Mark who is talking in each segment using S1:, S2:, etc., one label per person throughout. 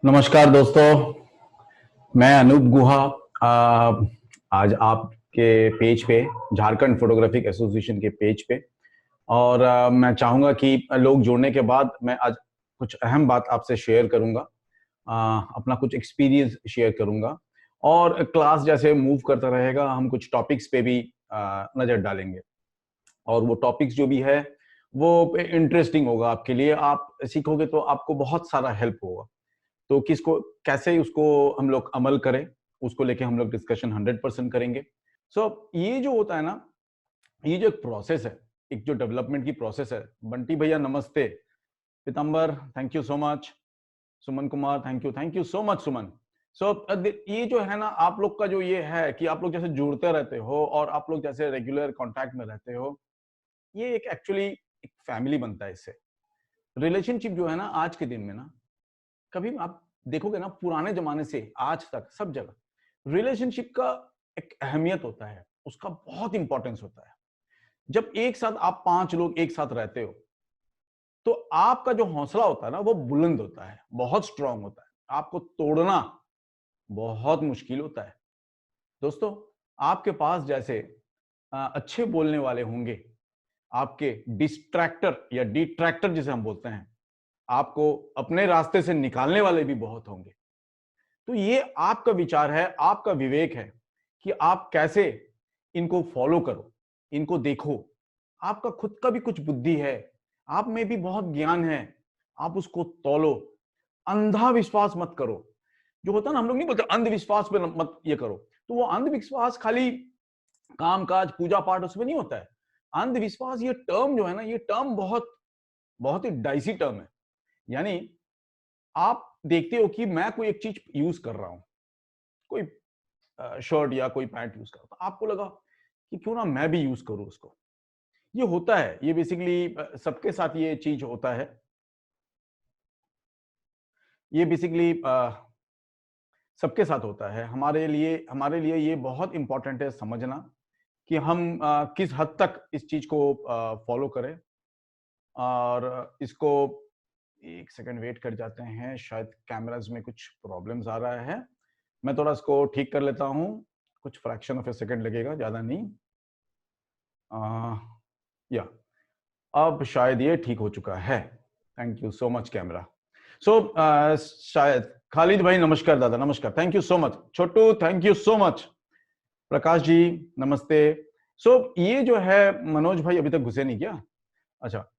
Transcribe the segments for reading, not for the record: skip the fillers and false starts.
S1: नमस्कार दोस्तों। मैं अनूप गुहा। आज आपके पेज पे, झारखंड फोटोग्राफिक एसोसिएशन के पेज पे, और मैं चाहूंगा कि लोग जुड़ने के बाद मैं आज कुछ अहम बात आपसे शेयर करूंगा। अपना कुछ एक्सपीरियंस शेयर करूंगा, और क्लास जैसे मूव करता रहेगा हम कुछ टॉपिक्स पे भी नजर डालेंगे। और वो टॉपिक्स जो भी है वो इंटरेस्टिंग होगा आपके लिए। आप सीखोगे तो आपको बहुत सारा हेल्प होगा। तो किसको कैसे उसको हम लोग अमल करें, उसको लेके हम लोग डिस्कशन 100% करेंगे। ये जो होता है ना, ये जो एक प्रोसेस है, एक जो डेवलपमेंट की प्रोसेस है। बंटी भैया नमस्ते। Pitambar thank you so much. Suman Kumar thank you so much Suman. ये जो है ना, आप लोग का जो ये है कि आप लोग जैसे जुड़ते रहते हो और आप लोग जैसे रेगुलर कांटेक्ट में रहते हो, ये एक एक्चुअली एक फैमिली बनता है इससे। रिलेशनशिप जो है ना आज के दिन में ना, कभी आप देखोगे ना पुराने जमाने से आज तक सब जगह रिलेशनशिप का एक अहमियत होता है, उसका बहुत इंपॉर्टेंस होता है। जब एक साथ आप 5 लोग एक साथ रहते हो तो आपका जो हौसला होता है ना वो बुलंद होता है, बहुत स्ट्रांग होता है। आपको तोड़ना बहुत मुश्किल होता है। दोस्तों, आपके पास जैसे अच्छे बोलने वाले होंगे, आपके डिस्ट्रैक्टर या डिट्रैक्टर जिसे हम बोलते हैं, आपको अपने रास्ते से निकालने वाले भी बहुत होंगे। तो ये आपका विचार है, आपका विवेक है कि आप कैसे इनको फॉलो करो, इनको देखो। आपका खुद का भी कुछ बुद्धि है, आप में भी बहुत ज्ञान है, आप उसको तौलो। अंधा विश्वास मत करो। जो होता है ना, हम लोग नहीं बोलते अंधविश्वास पे मत ये करो। तो वो अंधविश्वास खाली काम काज पूजा पाठ उसमें नहीं होता है। अंधविश्वास ये टर्म जो है ना, ये टर्म बहुत बहुत ही डाइसी टर्म है। यानी आप देखते हो कि मैं कोई एक चीज यूज कर रहा हूं, कोई शर्ट या कोई पैंट यूज करो, तो आपको लगा कि क्यों ना मैं भी यूज करूं उसको। ये होता है, ये बेसिकली सबके साथ ये चीज होता है। ये बेसिकली सबके साथ होता है। हमारे लिए ये बहुत इंपॉर्टेंट है समझना कि हम किस हद तक इस चीज को फॉलो करें। और इसको एक सेकंड वेट कर जाते हैं, शायद कैमराज में कुछ प्रॉब्लम्स आ रहा है। मैं थोड़ा इसको ठीक कर लेता हूं, कुछ फ्रैक्शन ऑफ ए सेकंड लगेगा, ज्यादा नहीं। या अब शायद ये ठीक हो चुका है। Thank you so much camera. So शायद खालिद भाई नमस्कार, दादा नमस्कार, thank you so much. Chhotu thank you so much. Prakash ji नमस्ते। ये जो है, मनोज भाई अभी तक घुसे नहीं क्या? अच्छा,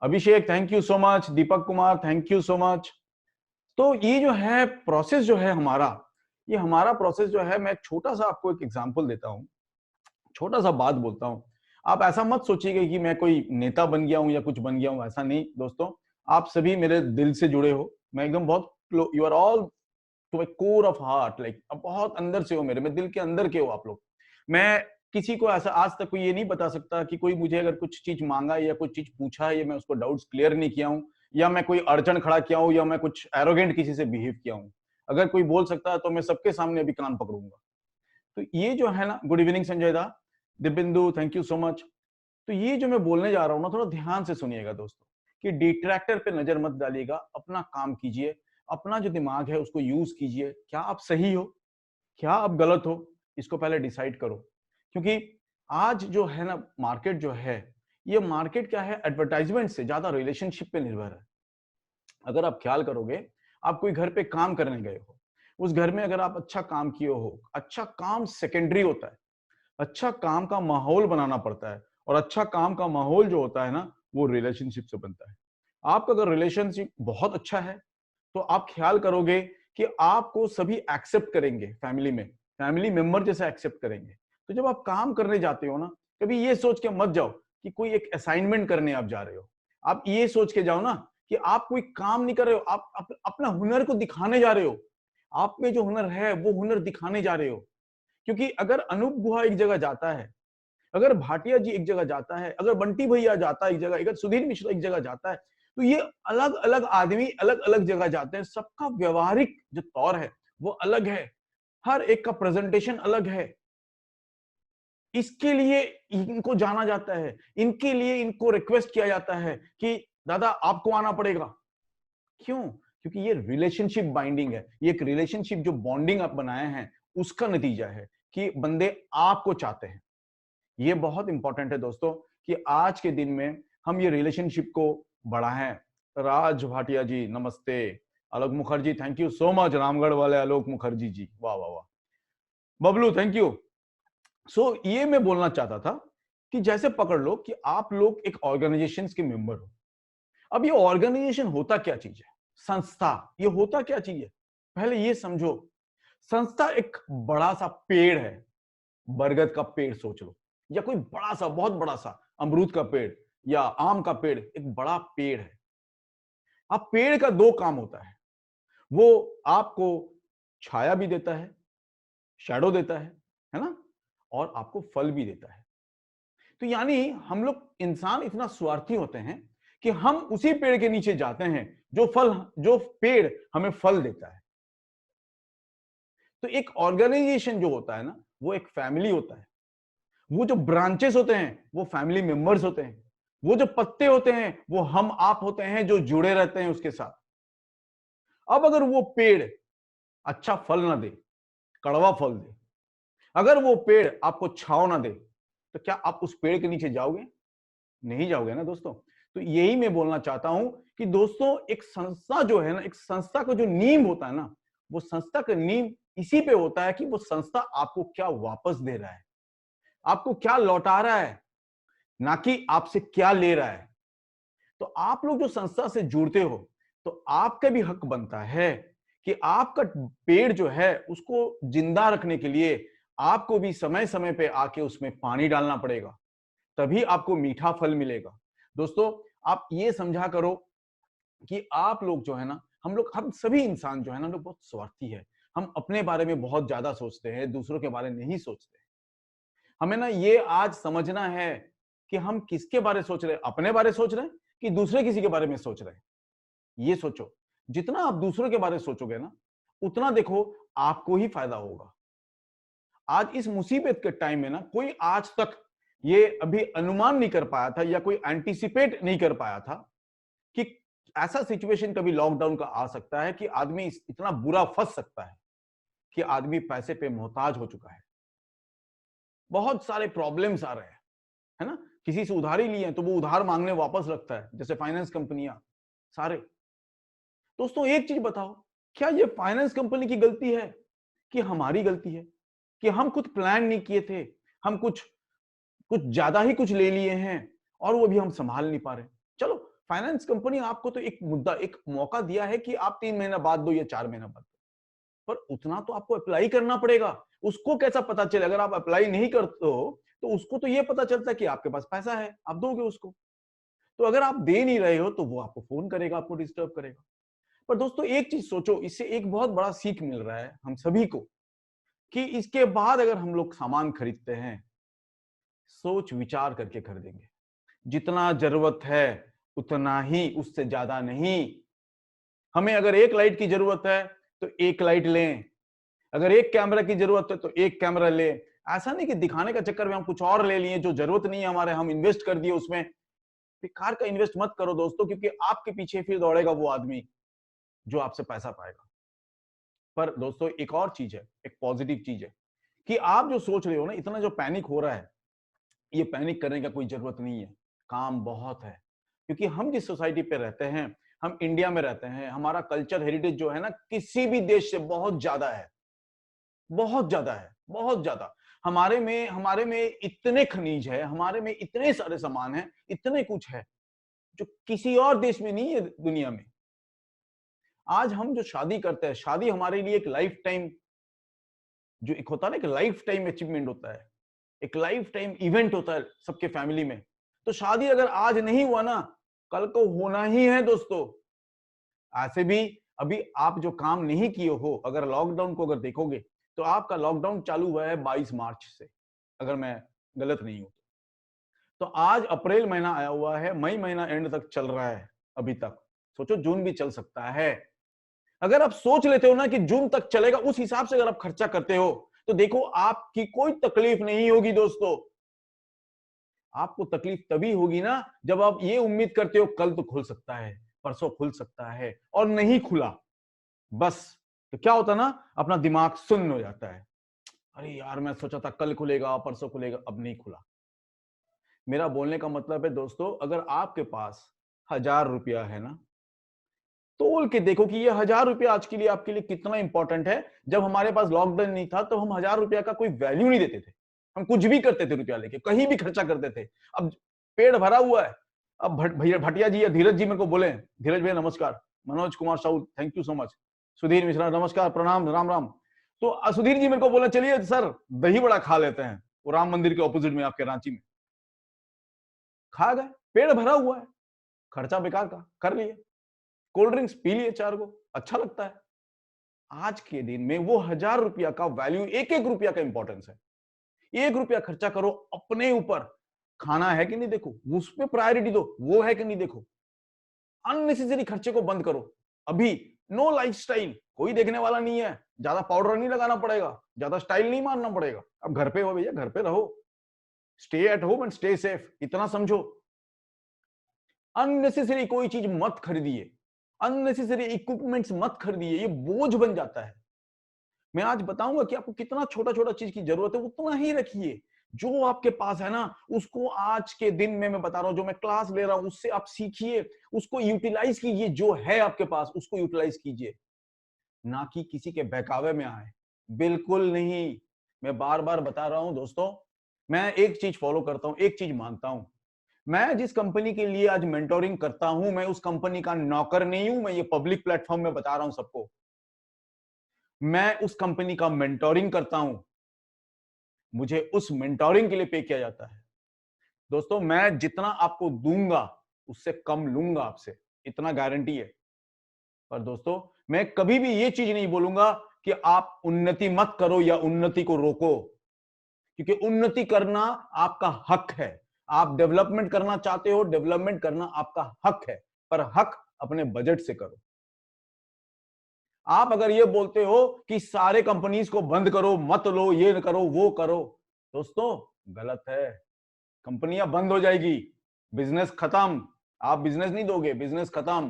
S1: Abhishek thank you so much. Deepak Kumar thank you so much. तो ये जो है प्रोसेस जो है हमारा, ये हमारा प्रोसेस जो है, मैं एक छोटा सा आपको एक एग्जांपल देता हूं, छोटा सा बात बोलता हूं। आप ऐसा मत सोचिएगा कि मैं कोई नेता बन गया हूं या कुछ बन गया हूं, ऐसा नहीं दोस्तों। आप सभी मेरे दिल से जुड़े हो। मैं एकदम बहुत, you are all to my core of heart, like अब बहुत अंदर से हो मेरे, मैं दिल के अंदर के हो आप लोग। मैं किसी को ऐसा आज तक कोई ये नहीं बता सकता कि कोई मुझे अगर कुछ चीज मांगा या कुछ चीज पूछा है या मैं उसको डाउट्स क्लियर नहीं किया हूं, या मैं कोई अड़चन खड़ा किया हूं, या मैं कुछ एरोगेंट किसी से बिहेव किया हूं। अगर कोई बोल सकता है तो मैं सबके सामने अभी कान पकड़ूंगा। तो ये जो है ना, गुड इवनिंग संजय दा, दिबिंदु थैंक यू सो मच। तो ये जो मैं बोलने जा रहा हूं ना, थोड़ा ध्यान से सुनिएगा दोस्तों, कि डिट्रैक्टर पे नजर मत डालिएगा, अपना काम कीजिए। अपना जो दिमाग है उसको यूज कीजिए। क्या आप सही हो, क्या आप गलत हो, इसको पहले डिसाइड करो। क्योंकि आज जो है ना मार्केट जो है, ये मार्केट क्या है, एडवर्टाइजमेंट से ज्यादा रिलेशनशिप पे निर्भर है। अगर आप ख्याल करोगे, आप कोई घर पे काम करने गए हो, उस घर में अगर आप अच्छा काम किए हो, अच्छा काम सेकेंडरी होता है। अच्छा काम का माहौल बनाना पड़ता है, और अच्छा काम का माहौल जो होता है ना, वो रिलेशनशिप से बनता है। आपका अगर रिलेशनशिप बहुत अच्छा है तो आप ख्याल करोगे कि आपको सभी एक्सेप्ट करेंगे, फैमिली में फैमिली मेंबर जैसे एक्सेप्ट करेंगे। तो जब आप काम करने जाते हो ना, कभी ये सोच के मत जाओ कि कोई एक असाइनमेंट करने आप जा रहे हो। आप ये सोच के जाओ ना कि आप कोई काम नहीं कर रहे हो, आप अपना हुनर को दिखाने जा रहे हो। आप में जो हुनर है वो हुनर दिखाने जा रहे हो। क्योंकि अगर अनूप गुहा एक जगह जाता है, अगर भाटिया जी एक जगह जाता है, अगर बंटी भैया जाता है एक जगह, अगर सुधीर मिश्रा एक जगह जाता है, तो ये अलग अलग आदमी अलग अलग जगह जाते हैं। सबका व्यवहारिक जो तौर है वो अलग है, हर एक का प्रेजेंटेशन अलग है। इसके लिए इनको जाना जाता है, इनके लिए इनको रिक्वेस्ट किया जाता है कि दादा आपको आना पड़ेगा। क्यों? क्योंकि ये रिलेशनशिप बाइंडिंग है, ये एक रिलेशनशिप जो बॉन्डिंग आप बनाए हैं उसका नतीजा है कि बंदे आपको चाहते हैं। ये बहुत इंपॉर्टेंट है दोस्तों कि आज के दिन में हम ये रिलेशनशिप को बढ़ाएं। राज भाटिया जी नमस्ते, Alok Mukherjee thank you so much, Ramgarh वाले आलोक मुखर्जी जी, वाह वाह वाह, बबलू थैंक यू। सो ये मैं बोलना चाहता था कि जैसे पकड़ लो कि आप लोग एक ऑर्गेनाइजेशन के मेंबर हो। अब ये ऑर्गेनाइजेशन होता क्या चीज है, संस्था, ये होता क्या चीज है, पहले ये समझो। संस्था एक बड़ा सा पेड़ है, बरगद का पेड़ सोच लो, या कोई बड़ा सा, बहुत बड़ा सा अमरूद का पेड़ या आम का पेड़, एक बड़ा पेड़ है। अब पेड़ का दो काम होता है, वो आपको छाया भी देता है, शैडो देता है ना, और आपको फल भी देता है। तो यानी हम लोग इंसान इतना स्वार्थी होते हैं कि हम उसी पेड़ के नीचे जाते हैं जो पेड़ हमें फल देता है। तो एक ऑर्गेनाइजेशन जो होता है ना, वो एक फैमिली होता है। वो जो ब्रांचेस होते हैं वो फैमिली मेंबर्स होते हैं। वो जो पत्ते होते हैं वो हम आप होते हैं जो जुड़े रहते हैं उसके साथ। अब अगर वो पेड़ अच्छा फल ना दे, कड़वा फल दे, अगर वो पेड़ आपको छांव ना दे, तो क्या आप उस पेड़ के नीचे जाओगे? नहीं जाओगे ना दोस्तों। तो यही मैं बोलना चाहता हूं कि दोस्तों एक संस्था जो है ना, एक संस्था का जो नींव होता है ना, वो संस्था का नींव इसी पे होता है कि वो संस्था आपको क्या वापस दे रहा है, आपको क्या लौटा रहा है, ना कि आपसे क्या ले रहा है। तो आप लोग जो संस्था से जुड़ते हो, तो आपका भी हक बनता है कि आपका पेड़ जो है उसको जिंदा रखने के लिए आपको भी समय समय पे आके उसमें पानी डालना पड़ेगा, तभी आपको मीठा फल मिलेगा। दोस्तों आप ये समझा करो कि आप लोग जो है ना, हम सभी इंसान जो है ना, लोग बहुत स्वार्थी है। हम अपने बारे में बहुत ज्यादा सोचते हैं, दूसरों के बारे में नहीं सोचते। हमें ना ये आज समझना है कि हम किसके बारे सोच रहे हैं, अपने बारे सोच रहे हैं कि दूसरे किसी के बारे में सोच रहे हैं। ये सोचो, जितना आप दूसरों के बारे में सोचोगे ना, उतना देखो आपको ही फायदा होगा। आज इस मुसीबत के टाइम में ना, कोई आज तक ये अभी अनुमान नहीं कर पाया था या कोई एंटीसिपेट नहीं कर पाया था कि ऐसा सिचुएशन कभी लॉकडाउन का आ सकता है कि आदमी इतना बुरा फंस सकता है कि आदमी पैसे पे मोहताज हो चुका है। बहुत सारे प्रॉब्लम्स आ रहे हैं, है ना। किसी से उधारी लिए तो वो उधार मांगने वापस रखता है, जैसे फाइनेंस कंपनियां सारे। दोस्तों एक चीज बताओ, क्या ये फाइनेंस कंपनी की गलती है कि हमारी गलती है कि हम कुछ प्लान नहीं किए थे, हम कुछ कुछ ज्यादा ही कुछ ले लिए हैं और वो भी हम संभाल नहीं पा रहे? चलो, फाइनेंस कंपनी आपको तो एक मुद्दा, एक मौका दिया है कि आप 3 महीना बाद दो या 4 महीना बाद दो, पर उतना तो आपको अप्लाई करना पड़ेगा। उसको कैसा पता चले? अगर आप अप्लाई नहीं करते हो तो उसको तो ये पता चलता है कि आपके पास पैसा है, आप दोगे उसको। तो अगर आप दे नहीं रहे हो तो वो आपको फोन करेगा, आपको डिस्टर्ब करेगा। पर दोस्तों एक चीज सोचो, इससे एक बहुत बड़ा सीख मिल रहा है हम सभी को कि इसके बाद अगर हम लोग सामान खरीदते हैं, सोच विचार करके खरीदेंगे। जितना जरूरत है उतना ही, उससे ज्यादा नहीं। हमें अगर एक लाइट की जरूरत है तो एक लाइट लें, अगर एक कैमरा की जरूरत है तो एक कैमरा ले। ऐसा नहीं कि दिखाने का चक्कर में हम कुछ और ले लिए जो जरूरत नहीं है हमारे, हम इन्वेस्ट कर दिए उसमें। बेकार का इन्वेस्ट मत करो दोस्तों, क्योंकि आपके पीछे फिर दौड़ेगा वो आदमी जो आपसे पैसा पाएगा। पर दोस्तों एक और चीज है, एक पॉजिटिव चीज है कि आप जो सोच रहे हो ना, इतना जो पैनिक हो रहा है, ये पैनिक करने का कोई जरूरत नहीं है। काम बहुत है, क्योंकि हम जिस सोसाइटी पे रहते हैं, हम इंडिया में रहते हैं, हमारा कल्चर हेरिटेज जो है ना, किसी भी देश से बहुत ज्यादा है, बहुत ज्यादा है, बहुत ज्यादा। हमारे में इतने खनिज है, हमारे में इतने सारे सामान है, इतने कुछ है जो किसी और देश में नहीं है दुनिया में। आज हम जो शादी करते हैं, शादी हमारे लिए एक लाइफ टाइम, जो एक होता है ना, एक लाइफ टाइम अचीवमेंट होता है, एक लाइफ टाइम इवेंट होता है सबके फैमिली में। तो शादी अगर आज नहीं हुआ ना, कल को होना ही है दोस्तों। ऐसे भी अभी आप जो काम नहीं किए हो, अगर लॉकडाउन को अगर देखोगे तो आपका लॉकडाउन चालू हुआ है 22 मार्च से, अगर मैं गलत नहीं हूं तो आज अप्रैल महीना आया हुआ है, मई महीना एंड तक चल रहा है अभी तक। सोचो जून भी चल सकता है। अगर आप सोच लेते हो ना कि जून तक चलेगा, उस हिसाब से अगर आप खर्चा करते हो तो देखो आपकी कोई तकलीफ नहीं होगी दोस्तों। आपको तकलीफ तभी होगी ना जब आप ये उम्मीद करते हो कल तो खुल सकता है, परसों खुल सकता है, और नहीं खुला बस, तो क्या होता ना, अपना दिमाग सुन्न हो जाता है। अरे यार मैं सोचा था कल खुलेगा, परसों खुलेगा, अब नहीं खुला। मेरा बोलने का मतलब है दोस्तों, अगर आपके पास 1000 रुपया है ना, तोल के देखो कि ये 1000 रुपया आज के लिए आपके लिए कितना इंपॉर्टेंट है। जब हमारे पास लॉकडाउन नहीं था तो हम 1000 रुपया का कोई वैल्यू नहीं देते थे, हम कुछ भी करते थे रुपया लेके, कहीं भी खर्चा करते थे। अब पेड़ भरा हुआ है। अब भैया भटिया जी या धीरज जी मेरे को बोले, धीरज भैया नमस्कार, Manoj Kumar Sahu thank you so much, Sudhir Mishra नमस्कार प्रणाम राम राम। तो सुधीर जी मेरे को बोले चलिए सर दही बड़ा खा लेते हैं, वो राम मंदिर के ऑपोजिट में आपके रांची में। खा गए, पेड़ भरा हुआ है, खर्चा बेकार का कर लिए, कोल्ड ड्रिंक्स पी लिए 4 को, अच्छा लगता है। आज के दिन में वो 1000 रुपया का वैल्यू, एक एक रुपया का इंपॉर्टेंस है। 1 रुपया खर्चा करो अपने ऊपर, खाना है कि नहीं देखो, उस पर प्रायोरिटी दो, वो है कि नहीं देखो। अननेसेसरी खर्चे को बंद करो। अभी नो लाइफस्टाइल, कोई देखने वाला नहीं है, ज्यादा पाउडर नहीं लगाना पड़ेगा, ज्यादा स्टाइल नहीं मारना पड़ेगा। अब घर पे हो भैया, घर पे रहो, stay at home and stay safe, इतना समझो। अननेसेसरी कोई चीज मत खरीदिए, अननेसेसरी इक्विपमेंट्स मत खरीदिए, ये बोझ बन जाता है। मैं आज बताऊंगा कि आपको कितना छोटा छोटा चीज की जरूरत है, उतना ही रखिए। जो आपके पास है ना, उसको आज के दिन में मैं बता रहा हूं, जो मैं क्लास ले रहा हूं उससे आप सीखिए, उसको यूटिलाइज कीजिए। जो है आपके पास उसको यूटिलाइज कीजिए, ना कि किसी के बहकावे में आए, बिल्कुल नहीं। मैं बार बार बता रहा हूं दोस्तों, मैं एक चीज फॉलो करता हूं, एक चीज मानता हूं। मैं जिस कंपनी के लिए आज मेंटोरिंग करता हूं, मैं उस कंपनी का नौकर नहीं हूं। मैं ये पब्लिक प्लेटफॉर्म में बता रहा हूं सबको, मैं उस कंपनी का मेंटोरिंग करता हूं, मुझे उस मेंटोरिंग के लिए पे किया जाता है। दोस्तों मैं जितना आपको दूंगा उससे कम लूंगा आपसे, इतना गारंटी है। पर दोस्तों मैं कभी भी ये चीज नहीं बोलूंगा कि आप उन्नति मत करो या उन्नति को रोको, क्योंकि उन्नति करना आपका हक है। आप डेवलपमेंट करना चाहते हो, डेवलपमेंट करना आपका हक है, पर हक अपने बजट से करो। आप अगर ये बोलते हो कि सारे कंपनीज को बंद करो, मत लो, ये करो वो करो, दोस्तों गलत है। कंपनियां बंद हो जाएगी, बिजनेस खत्म। आप बिजनेस नहीं दोगे, बिजनेस खत्म,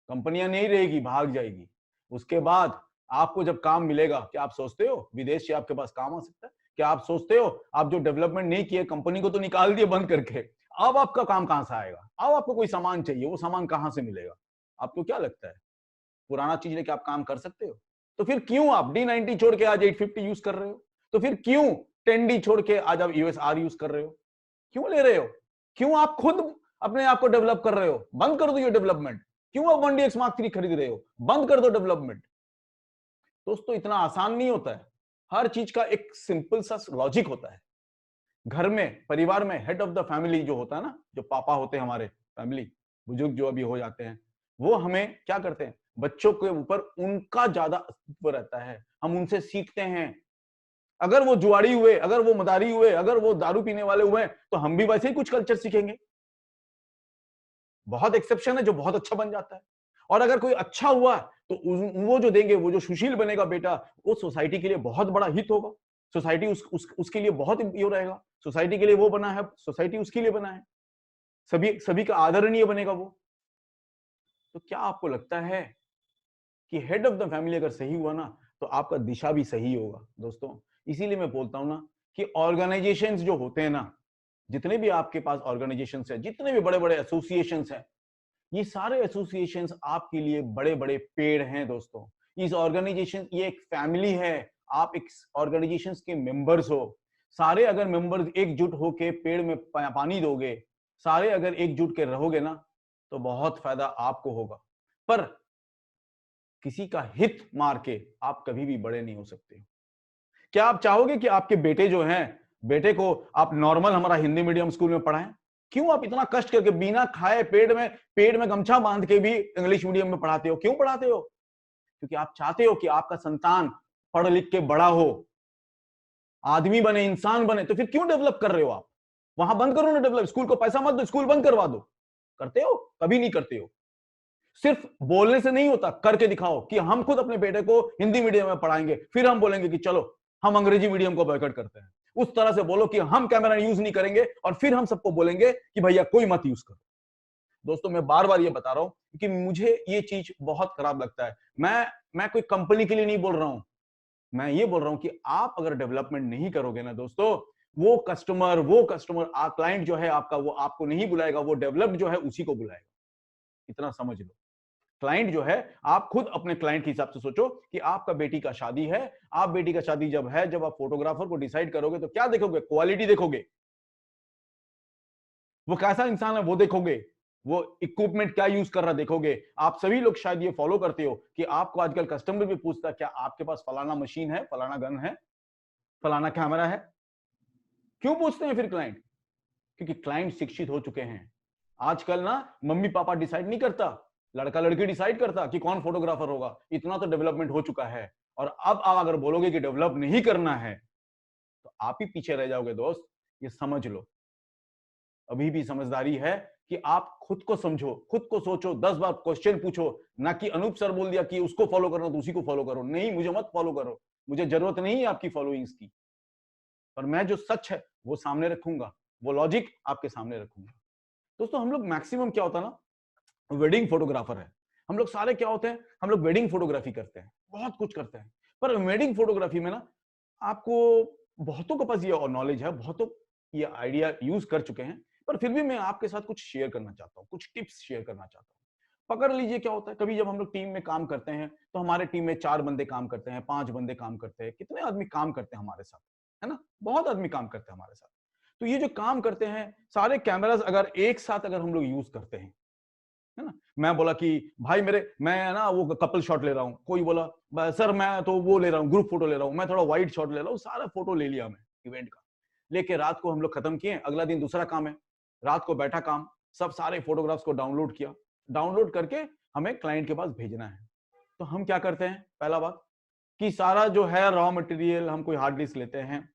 S1: कंपनियां नहीं रहेगी, भाग जाएगी। उसके बाद आपको जब काम मिलेगा, क्या आप सोचते हो विदेश से आपके पास काम आ सकता है? क्या आप सोचते हो आप जो डेवलपमेंट नहीं किए, कंपनी को तो निकाल दिए बंद करके, अब आपका काम कहां से आएगा? अब आपको कोई सामान चाहिए, वो सामान कहां से मिलेगा? आपको क्या लगता है पुराना चीज लेके आप काम कर सकते हो? तो फिर क्यों आप D90 छोड़ के आज 850 यूज कर रहे हो? तो फिर क्यों 10D छोड़ के आज आप USR यूज कर रहे हो? क्यों ले रहे हो? क्यों आप खुद अपने आप को डेवलप कर रहे हो? बंद कर दो ये डेवलपमेंट। क्यों आप 1DX Mark III खरीद रहे हो? बंद कर दो डेवलपमेंट। दोस्तों इतना आसान नहीं होता है, हर चीज का एक सिंपल सा लॉजिक होता है। घर में, परिवार में हेड ऑफ द फैमिली जो होता है ना, जो पापा होते हैं हमारे, फैमिली बुजुर्ग जो अभी हो जाते हैं, वो हमें क्या करते हैं, बच्चों के ऊपर उनका ज्यादा अस्तित्व रहता है, हम उनसे सीखते हैं। अगर वो जुआड़ी हुए, अगर वो मदारी हुए, अगर वो दारू पीने वाले हुए, तो हम भी वैसे ही कुछ कल्चर सीखेंगे। बहुत एक्सेप्शन है जो बहुत अच्छा बन जाता है, और अगर कोई अच्छा हुआ तो वो जो देंगे, वो जो सुशील बनेगा बेटा, वो सोसाइटी के लिए बहुत बड़ा हित होगा। सोसाइटी उसके लिए बहुत ये रहेगा, सोसाइटी के लिए वो बना है, सोसाइटी उसके लिए बना है, सभी सभी का आदरणीय बनेगा वो। तो क्या आपको लगता है कि हेड ऑफ द फैमिली अगर सही हुआ ना, तो आपका दिशा भी सही होगा दोस्तों? इसीलिए मैं बोलता हूं ना कि ऑर्गेनाइजेशंस जो होते हैं ना, जितने भी आपके पास ऑर्गेनाइजेशंस है, जितने भी बड़े बड़े एसोसिएशंस हैं, ये सारे एसोसिएशंस आपके लिए बड़े बड़े पेड़ हैं दोस्तों। इस ऑर्गेनाइजेशन, ये एक फैमिली है, आप एक ऑर्गेनाइजेशंस के मेंबर्स हो। सारे अगर मेंबर्स एकजुट होके पेड़ में पानी दोगे, सारे अगर एकजुट के रहोगे ना, तो बहुत फायदा आपको होगा। पर किसी का हित मार के आप कभी भी बड़े नहीं हो सकते। क्या आप चाहोगे कि आपके बेटे जो हैं, बेटे को आप नॉर्मल हमारा हिंदी मीडियम स्कूल में पढ़ाएं? क्यों आप इतना कष्ट करके बिना खाए पेड़ में गमछा बांध के भी इंग्लिश मीडियम में पढ़ाते हो? क्यों पढ़ाते हो? क्योंकि आप चाहते हो कि आपका संतान पढ़ लिख के बड़ा हो, आदमी बने, इंसान बने। तो फिर क्यों डेवलप कर रहे हो आप? वहां बंद करो ना डेवलप, स्कूल को पैसा मत दो, स्कूल बंद करवा दो। करते हो? कभी नहीं करते हो। सिर्फ बोलने से नहीं होता, करके दिखाओ कि हम खुद अपने बेटे को हिंदी मीडियम में पढ़ाएंगे, फिर हम बोलेंगे कि चलो हम अंग्रेजी मीडियम को बॉयकॉट करते हैं। उस तरह से बोलो कि हम कैमरा यूज नहीं करेंगे, और फिर हम सबको बोलेंगे कि भैया कोई मत यूज करो। दोस्तों मैं बार बार ये बता रहा हूं कि मुझे ये चीज बहुत खराब लगता है। मैं कोई कंपनी के लिए नहीं बोल रहा हूं, मैं ये बोल रहा हूं कि आप अगर डेवलपमेंट नहीं करोगे ना दोस्तों, वो कस्टमर क्लाइंट जो है आपका, वो आपको नहीं बुलाएगा, वो डेवलप जो है उसी को बुलाएगा। इतना समझ लो। क्लाइंट जो है, आप खुद अपने क्लाइंट के हिसाब से सोचो कि आपका बेटी का शादी है, आप बेटी का शादी जब है, जब आप फोटोग्राफर को डिसाइड करोगे तो क्या देखोगे? क्वालिटी देखोगे, वो कैसा इंसान है वो देखोगे, वो इक्विपमेंट क्या यूज कर रहा देखोगे। आप सभी लोग शायद ये फॉलो करते हो कि आपको आजकल कस्टमर भी पूछता है क्या आपके पास फलाना मशीन है, फलाना गन है, फलाना कैमरा है। क्यों पूछते हैं फिर क्लाइंट? क्योंकि क्लाइंट शिक्षित हो चुके हैं। आजकल ना मम्मी पापा डिसाइड नहीं करता, लड़का लड़की डिसाइड करता कि कौन फोटोग्राफर होगा। इतना तो डेवलपमेंट हो चुका है। और अब आप अगर बोलोगे कि डेवलप नहीं करना है तो आप ही पीछे रह जाओगे दोस्त, ये समझ लो। अभी भी समझदारी है कि आप खुद को समझो, खुद को सोचो, 10 बार क्वेश्चन पूछो, ना कि अनूप सर बोल दिया कि उसको फॉलो करना तो उसी को फॉलो करो। नहीं, मुझे मत फॉलो करो, मुझे जरूरत नहीं है आपकी फॉलोइंग्स की। पर मैं जो सच है वो सामने रखूंगा, वो लॉजिक आपके सामने रखूंगा। दोस्तों हम लोग मैक्सिमम क्या होता है ना, वेडिंग फोटोग्राफर है, हम लोग सारे क्या होते हैं, हम लोग वेडिंग फोटोग्राफी करते हैं, बहुत कुछ करते हैं। पर वेडिंग फोटोग्राफी में ना, आपको बहुतों के पास ये नॉलेज है, बहुतों ये आइडिया यूज कर चुके हैं, पर फिर भी मैं आपके साथ कुछ शेयर करना चाहता हूँ, कुछ टिप्स शेयर करना चाहता हूँ। पकड़ लीजिए क्या होता है, कभी जब हम लोग टीम में काम करते हैं तो हमारे टीम में 4 बंदे काम करते हैं, 5 बंदे काम करते हैं, कितने आदमी काम करते हैं हमारे साथ, है ना? बहुत आदमी काम करते हैं हमारे साथ। तो ये जो काम करते हैं, सारे कैमरास अगर एक साथ अगर हम लोग यूज करते हैं, है ना? मैं बोला कि भाई मैं ना वो कपल शॉट ले रहा हूँ, कोई बोला सर मैं तो वो ले रहा हूँ, ग्रुप फोटो ले रहा हूँ, मैं थोड़ा वाइड शॉट ले रहा हूँ, सारा फोटो ले लिया मैं इवेंट का। लेके रात को हम लोग खत्म किए, अगला दिन दूसरा काम है, रात को बैठा काम, सब सारे फोटोग्राफ्स को डाउनलोड किया, डाउनलोड करके हमें क्लाइंट के पास भेजना है। तो हम क्या करते हैं, पहला बात कि सारा जो है रॉ मटेरियल हम कोई हार्ड डिस्क लेते हैं,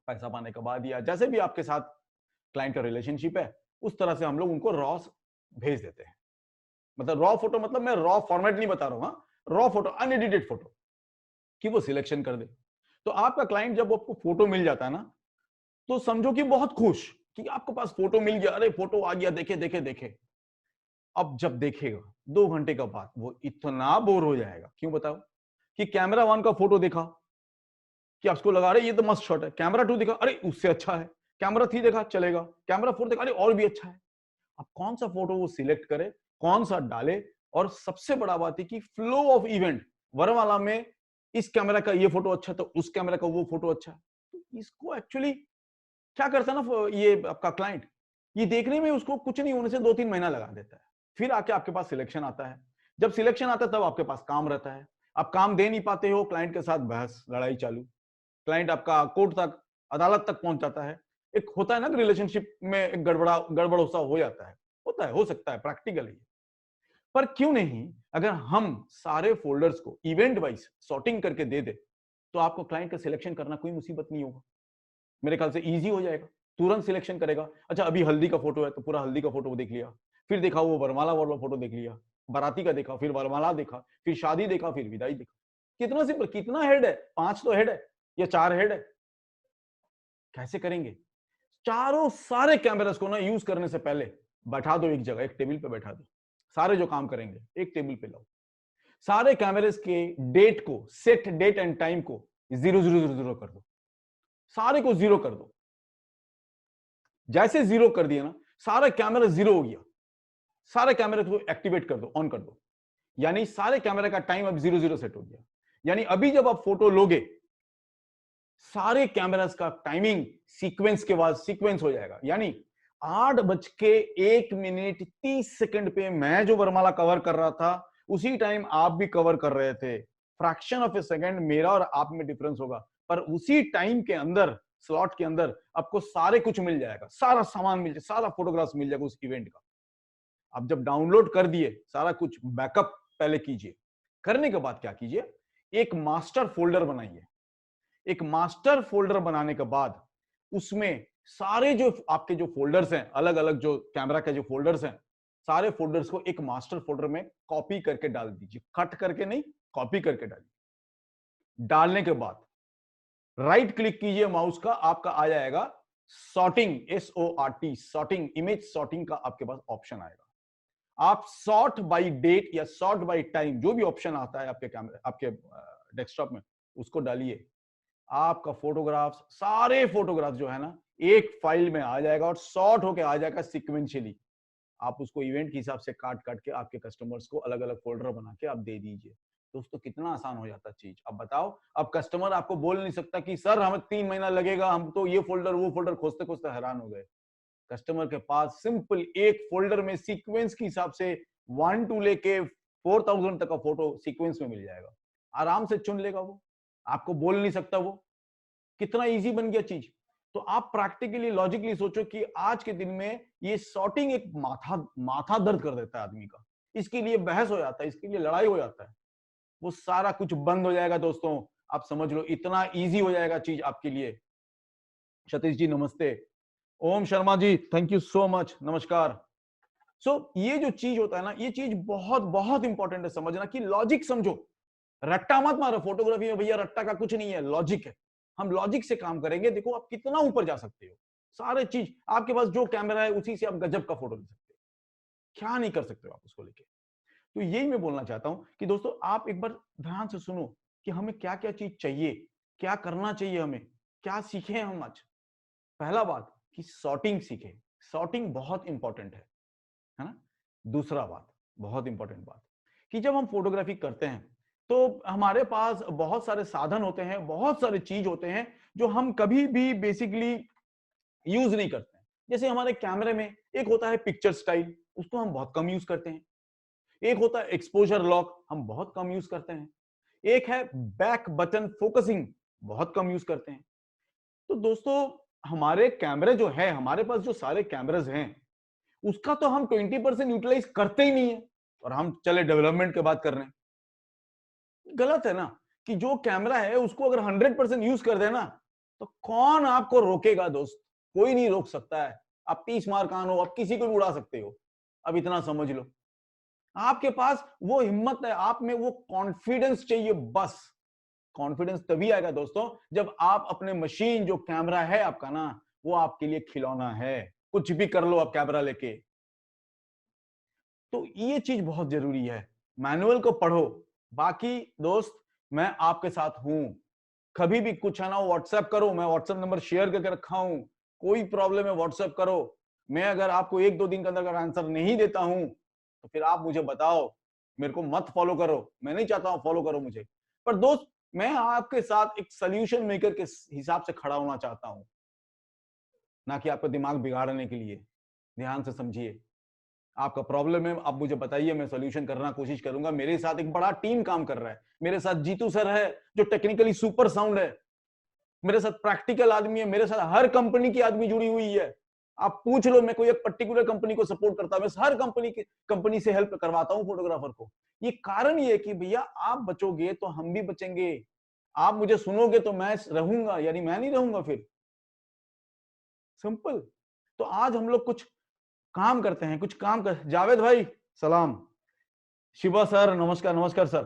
S1: पैसा पाने के बाद या जैसे भी आपके साथ क्लाइंट का रिलेशनशिप है, उस तरह से हम लोग उनको रॉ भेज देते हैं। मतलब रॉ फोटो, मतलब मैं रॉ फॉर्मेट नहीं बता रहा हूं, रॉ फोटो, अनएडिटेड फोटो, कि वो सिलेक्शन कर दे। तो आपका क्लाइंट जब आपको फोटो मिल जाता है ना, तो समझो कि बहुत खुश कि आपके पास फोटो मिल गया, अरे फोटो आ गया, देखे देखे देखे। अब जब देखेगा 2 घंटे का बाद वो इतना बोर हो जाएगा, क्यों बताओ? कि कैमरा 1 का फोटो देखा कि आपको लगा अरे ये तो मस्त शॉट है, कैमरा 2 देखा अरे उससे अच्छा है, कैमरा 3 देखा चलेगा, कैमरा 4 देखा अरे और भी अच्छा है। अब कौन सा फोटो वो सिलेक्ट करे, कौन सा डाले? और सबसे बड़ा बात है कि फ्लो ऑफ इवेंट, वरमाला में इस कैमरा का ये फोटो अच्छा तो उस कैमरा का वो फोटो अच्छा। तो इसको एक्चुअली क्या करता है ना ये आपका क्लाइंट, ये देखने में उसको कुछ नहीं होने से 2-3 महीना लगा देता है, फिर आके आपके पास सिलेक्शन आता है। जब सिलेक्शन आता है तब आपके पास काम रहता है, आप काम दे नहीं पाते हो, क्लाइंट के साथ बहस लड़ाई चालू, क्लाइंट आपका कोर्ट तक, अदालत तक पहुंच जाता है। एक होता है ना रिलेशनशिप में एक गड़बड़ सा हो जाता है, होता है, हो सकता है, प्रैक्टिकल है। पर क्यों नहीं, अगर हम सारे फोल्डर्स को इवेंट वाइज सॉर्टिंग करके दे दे, तो आपको क्लाइंट का सिलेक्शन करना कोई मुसीबत नहीं होगा, मेरे ख्याल से इजी हो जाएगा, तुरंत सिलेक्शन करेगा। अच्छा अभी हल्दी का फोटो है तो पूरा हल्दी का फोटो देख लिया, फिर देखा वो वरमाला वाला फोटो देख लिया, बाराती का देखा, फिर वरमाला देखा, फिर शादी देखा, फिर विदाई देखा। कितना सिंपल, कितना हेड है, 5 तो हेड है या 4 हेड है। कैसे करेंगे? चारों सारे कैमरास को ना यूज करने से पहले बैठा दो एक जगह, एक टेबल पे बैठा दो, सारे जो काम करेंगे एक टेबल पे लाओ, सारे कैमरेस के डेट को, सेट डेट एंड टाइम को 0 कर दो, सारे को 0 कर दो। जैसे 0 कर दिया ना, सारा कैमरा 0 हो गया, सारे कैमरे को एक्टिवेट कर दो, ऑन कर दो, यानी सारे कैमरे का टाइम अब 0 सेट हो गया। यानी अभी जब आप फोटो लोगे, सारे कैमरास का टाइमिंग सीक्वेंस के बाद सीक्वेंस हो जाएगा। यानी 8:01:30 पे मैं जो वरमाला कवर कर रहा था, उसी टाइम आप भी कवर कर रहे थे। फ्रैक्शन ऑफ ए सेकंड मेरा और आप में डिफरेंस होगा, पर उसी टाइम के अंदर, स्लॉट के अंदर आपको सारे कुछ मिल जाएगा, सारा सामान मिल जाएगा, सारा फोटोग्राफ्स मिल जाएगा उस इवेंट का। अब जब डाउनलोड कर दिए सारा कुछ, बैकअप पहले कीजिए, करने के बाद क्या कीजिए, एक मास्टर फोल्डर बनाइए। एक मास्टर फोल्डर बनाने के बाद उसमें सारे जो आपके जो फोल्डर्स हैं, अलग अलग जो कैमरा के जो फोल्डर्स हैं, सारे फोल्डर्स को एक मास्टर फोल्डर में कॉपी करके डाल दीजिए, कट करके नहीं, कॉपी करके डालिए। डालने के बाद राइट क्लिक कीजिए माउस का, आपका आ जाएगा sorting, SORT, sorting, image sorting का आपके पास ऑप्शन आएगा। आप सॉर्ट बाय डेट या सॉर्ट बाय टाइम, जो भी ऑप्शन आता है आपके कैमरे, आपके डेस्कटॉप में, उसको डालिए। आपका फोटोग्राफ्स, सारे फोटोग्राफ्स जो है ना, एक फाइल में आ जाएगा और सॉर्ट होके आ जाएगा सिक्वेंशियली। आप उसको इवेंट के हिसाब से काट काट के आपके कस्टमर्स को अलग अलग फोल्डर बना के आप दे दीजिए। दोस्तों कितना आसान हो जाता है चीज। अब बताओ, अब कस्टमर आपको बोल नहीं सकता कि सर हमें 3 महीना लगेगा, हम तो ये फोल्डर वो फोल्डर खोजते खोजते हैरान हो गए। कस्टमर के पास सिंपल एक फोल्डर में सीक्वेंस के हिसाब से 1 to लेके 4000 तक का फोटो सीक्वेंस में मिल जाएगा। आराम से चुन लेगा वो, आपको बोल नहीं सकता वो। कितना इजी बन गया चीज। तो आप प्रैक्टिकली लॉजिकली सोचो कि आज के दिन में ये सॉर्टिंग एक माथा माथा दर्द कर देता है आदमी का। इसके लिए बहस हो जाता है, इसके लिए लड़ाई हो जाता है। वो सारा कुछ बंद हो जाएगा दोस्तों। आप समझ लो इतना इजी हो जाएगा चीज आपके लिए। सतीश जी नमस्ते। ओम Sharma ji thank you so much, नमस्कार। ये जो चीज होता है ना, ये चीज बहुत बहुत इंपॉर्टेंट है समझना कि लॉजिक समझो। रट्टा मत मारो फोटोग्राफी में, भैया रट्टा का कुछ नहीं है, लॉजिक है। हम लॉजिक से काम करेंगे, देखो आप कितना ऊपर जा सकते हो। सारे चीज आपके पास जो कैमरा है उसी से आप गजब का फोटो ले सकते हो। क्या नहीं कर सकते हो आप उसको लेके। तो यही मैं बोलना चाहता हूं कि दोस्तों आप एक बार ध्यान से सुनो कि हमें क्या क्या चीज चाहिए, क्या करना चाहिए, हमें क्या सीखे हम आज। पहला बात कि सॉर्टिंग सीखे। सॉर्टिंग बहुत इंपॉर्टेंट है ना। दूसरा बात, बहुत इंपॉर्टेंट बात, कि जब हम फोटोग्राफी करते हैं तो हमारे पास बहुत सारे साधन होते हैं, बहुत सारे चीज होते हैं जो हम कभी भी बेसिकली यूज नहीं करते हैं। जैसे हमारे कैमरे में एक होता है पिक्चर स्टाइल, उसको हम बहुत कम यूज करते हैं। एक होता है एक्सपोजर लॉक, हम बहुत कम यूज करते हैं। एक है बैक बटन फोकसिंग, बहुत कम यूज करते हैं। तो दोस्तों हमारे कैमरे जो है, हमारे पास जो सारे कैमराज हैं, उसका तो हम 20% यूटिलाइज करते ही नहीं है, और हम चले डेवलपमेंट की बात कर रहे हैं। गलत है ना। कि जो कैमरा है उसको अगर 100% यूज कर देना, तो कौन आपको रोकेगा दोस्त। कोई नहीं रोक सकता है। आप 30 मार कान हो, आप किसी को भी उड़ा सकते हो। अब इतना समझ लो, आपके पास वो हिम्मत है, आप में वो कॉन्फिडेंस चाहिए बस। कॉन्फिडेंस तभी आएगा दोस्तों जब आप अपने मशीन, जो कैमरा है आपका ना, वो आपके लिए खिलौना है। कुछ भी कर लो आप कैमरा लेके। तो ये चीज बहुत जरूरी है। मैनुअल को पढ़ो। बाकी दोस्त मैं आपके साथ हूं। कभी भी कुछ है ना व्हाट्सएप करो, मैं व्हाट्सएप नंबर शेयर करके रखा हूं। कोई प्रॉब्लम है व्हाट्सएप करो। मैं अगर आपको 1-2 दिन के अंदर अगर आंसर नहीं देता हूं तो फिर आप मुझे बताओ। मेरे को मत फॉलो करो, मैं नहीं चाहता हूं फॉलो करो मुझे। पर दोस्त मैं आपके साथ एक सोल्यूशन मेकर के हिसाब से खड़ा होना चाहता हूं, ना कि आपका दिमाग बिगाड़ने के लिए। ध्यान से समझिए। आपका प्रॉब्लम है, आप मुझे बताइए, मैं सोल्यूशन करना कोशिश करूंगा। मेरे साथ एक बड़ा टीम काम कर रहा है। मेरे साथ जीतू सर है जो टेक्निकली सुपर साउंड है। मेरे साथ प्रैक्टिकल आदमी है। मेरे साथ हर कंपनी की आदमी जुड़ी हुई है। आप पूछ लो, मैं कोई एक पर्टिकुलर कंपनी को सपोर्ट करता हूं, मैं हर कंपनी से हेल्प करवाता हूं फोटोग्राफर को। ये कारण ये है कि भैया आप बचोगे तो हम भी बचेंगे। आप मुझे सुनोगे तो मैं रहूंगा, यानी मैं नहीं रहूंगा फिर। सिंपल। तो आज हम लोग कुछ काम करते हैं, कुछ काम कर। जावेद भाई सलाम। शिवा सर नमस्कार। नमस्कार सर।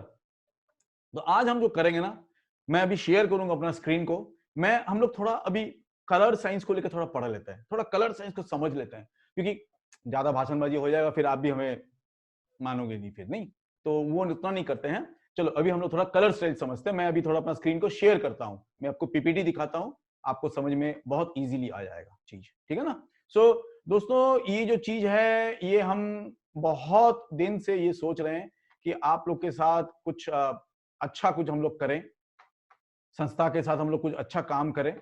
S1: तो आज हम जो करेंगे ना, मैं अभी शेयर करूंगा अपना स्क्रीन को। मैं हम लोग थोड़ा अभी कलर साइंस को लेकर थोड़ा पढ़ लेते हैं, थोड़ा कलर साइंस को समझ लेते हैं। क्योंकि ज्यादा भाषणबाजी हो जाएगा फिर आप भी हमें मानोगे नहीं, फिर नहीं। तो वो उतना नहीं करते हैं। चलो अभी हम लोग थोड़ा कलर स्टाइल समझते हैं। मैं अभी थोड़ा अपना स्क्रीन को शेयर करता हूं, मैं आपको पीपीटी दिखाता हूं। आपको समझ में बहुत इजीली आ जाएगा चीज, ठीक है ना। दोस्तों ये जो चीज है, ये हम बहुत दिन से ये सोच रहे हैं कि आप लोग के साथ कुछ अच्छा कुछ हम लोग करें, संस्था के साथ हम लोग कुछ अच्छा काम करें।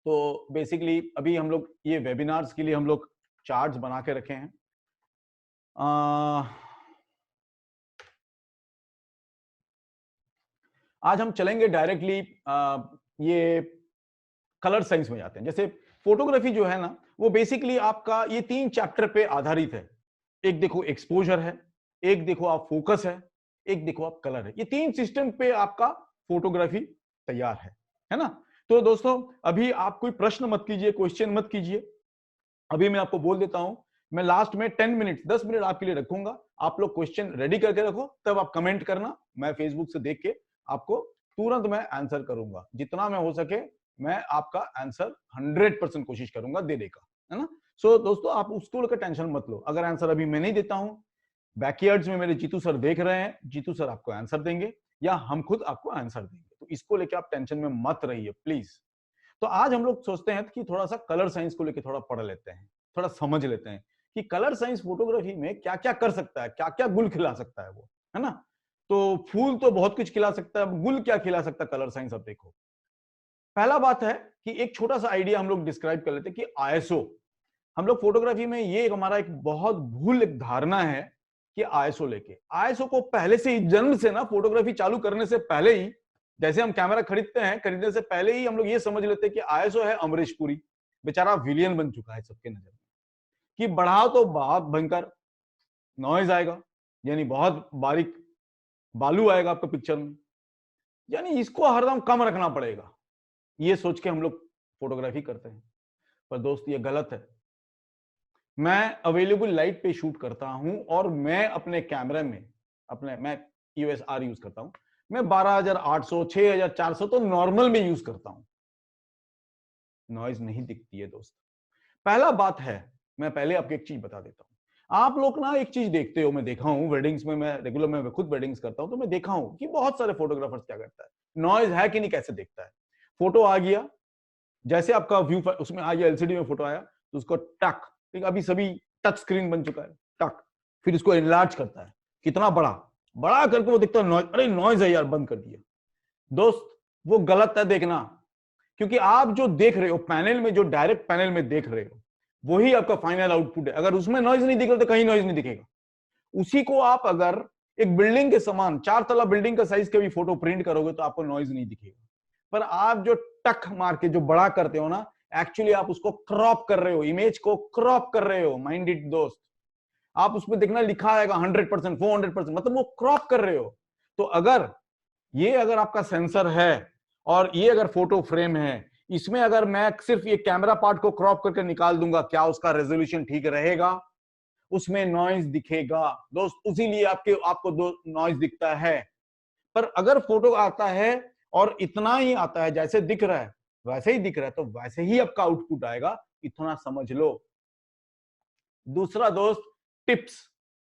S1: तो बेसिकली अभी हम लोग ये वेबिनार्स के लिए हम लोग चार्ट्स बना के रखे हैं। आज हम चलेंगे डायरेक्टली ये कलर साइंस में जाते हैं। जैसे फोटोग्राफी जो है ना, वो बेसिकली आपका ये 3 चैप्टर पे आधारित है। एक देखो एक्सपोजर है, एक देखो आप फोकस है, एक देखो आप कलर है। ये 3 सिस्टम पे आपका फोटोग्राफी तैयार है ना। तो दोस्तों अभी आप कोई प्रश्न मत कीजिए, क्वेश्चन मत कीजिए। अभी मैं आपको बोल देता हूं, मैं लास्ट में 10 मिनट आपके लिए रखूंगा। आप लोग क्वेश्चन रेडी करके रखो, तब आप कमेंट करना। मैं फेसबुक से देख के आपको तुरंत मैं आंसर करूंगा। जितना मैं हो सके मैं आपका आंसर 100% कोशिश करूंगा देने का, है ना। सो दोस्तों आप उसको लेकर टेंशन मत लो, अगर आंसर अभी मैं नहीं देता हूं, बैकयार्ड्स में मेरे जीतू सर देख रहे हैं, जीतू सर आपको आंसर देंगे या हम खुद आपको आंसर देंगे, तो इसको लेकर आप टेंशन में मत रहिए प्लीज। तो आज हम लोग सोचते हैं कि थोड़ा सा कलर साइंस को लेकर थोड़ा पढ़ लेते हैं, थोड़ा समझ लेते हैं कि कलर साइंस फोटोग्राफी में क्या क्या कर सकता है, क्या क्या गुल खिला सकता है वो, है ना। तो फूल तो बहुत कुछ खिला सकता है, गुल क्या खिला सकता है कलर साइंस, अब देखो। पहला बात है कि एक छोटा सा आइडिया हम लोग डिस्क्राइब कर लेते हैं कि आईएसओ, हम लोग फोटोग्राफी में ये हमारा एक बहुत भूल एक धारणा है कि आईएसओ लेके, आईएसओ को पहले से ही, जन्म से ना, फोटोग्राफी चालू करने से पहले ही, जैसे हम कैमरा खरीदते हैं, खरीदने से पहले ही हम लोग ये समझ लेते हैं कि आईएसओ है अमरीश पुरी, बेचारा विलियन बन चुका है सबके नजर में, कि बढ़ाओ तो बहुत भयंकर नॉइज आएगा, यानी बहुत बारीक बालू आएगा आपको पिक्चर में, यानी इसको हरदम कम रखना पड़ेगा, ये सोच के हम लोग फोटोग्राफी करते हैं। पर दोस्त ये गलत है। मैं अवेलेबल लाइट पे शूट करता हूं और मैं अपने कैमरे में, मैं यूएसआर यूज करता हूं, मैं 12,800 6,400 तो नॉर्मल में यूज करता हूं, नॉइज नहीं दिखती है दोस्त। पहला बात है, मैं पहले आपको एक चीज बता देता हूं, आप लोग ना एक चीज देखते हो, मैं देखा हूं वेडिंग्स में, मैं रेगुलर में खुद वेडिंग्स करता हूं, तो मैं देखा हूं कि बहुत सारे फोटोग्राफर्स क्या करता है, नॉइज है कि नहीं कैसे देखता है। फोटो आ गया, जैसे आपका व्यू उसमें आ गया, एलसीडी में फोटो आया, तो उसको टक, ठीक, अभी सभी टच स्क्रीन बन चुका है, टक, फिर इसको एनलार्ज करता है, कितना बड़ा बड़ा करके वो दिखता है नॉइज, अरे नॉइज है यार, बंद कर दिया। दोस्त वो गलत है देखना, क्योंकि आप जो देख रहे हो पैनल में, जो डायरेक्ट पैनल में देख रहे हो, वही आपका फाइनल आउटपुट है। अगर उसमें नॉइज नहीं दिख रहा तो कहीं नॉइज नहीं दिखेगा। उसी को आप अगर एक बिल्डिंग के समान 4 तला बिल्डिंग का साइज का भी फोटो प्रिंट करोगे तो आपको नॉइज नहीं दिखेगा। पर आप जो टक मार के जो बड़ा करते हो ना, एक्चुअली आप उसको क्रॉप कर रहे हो, इमेज को क्रॉप कर रहे हो माइंडेड दोस्त। आप उसमें देखना लिखा आएगा 100%, 400%, मतलब वो क्रॉप कर रहे हो। तो अगर आपका सेंसर है और ये अगर फोटो फ्रेम है, इसमें अगर मैं सिर्फ ये कैमरा पार्ट को क्रॉप करके निकाल दूंगा, क्या उसका रेजोल्यूशन ठीक रहेगा? उसमें नॉइज दिखेगा दोस्त, उसीलिए आपको नॉइज दिखता है। पर अगर फोटो आता है और इतना ही आता है, जैसे दिख रहा है वैसे ही दिख रहा है, तो वैसे ही आपका आउटपुट आएगा, इतना समझ लो। दूसरा दोस्त, टिप्स,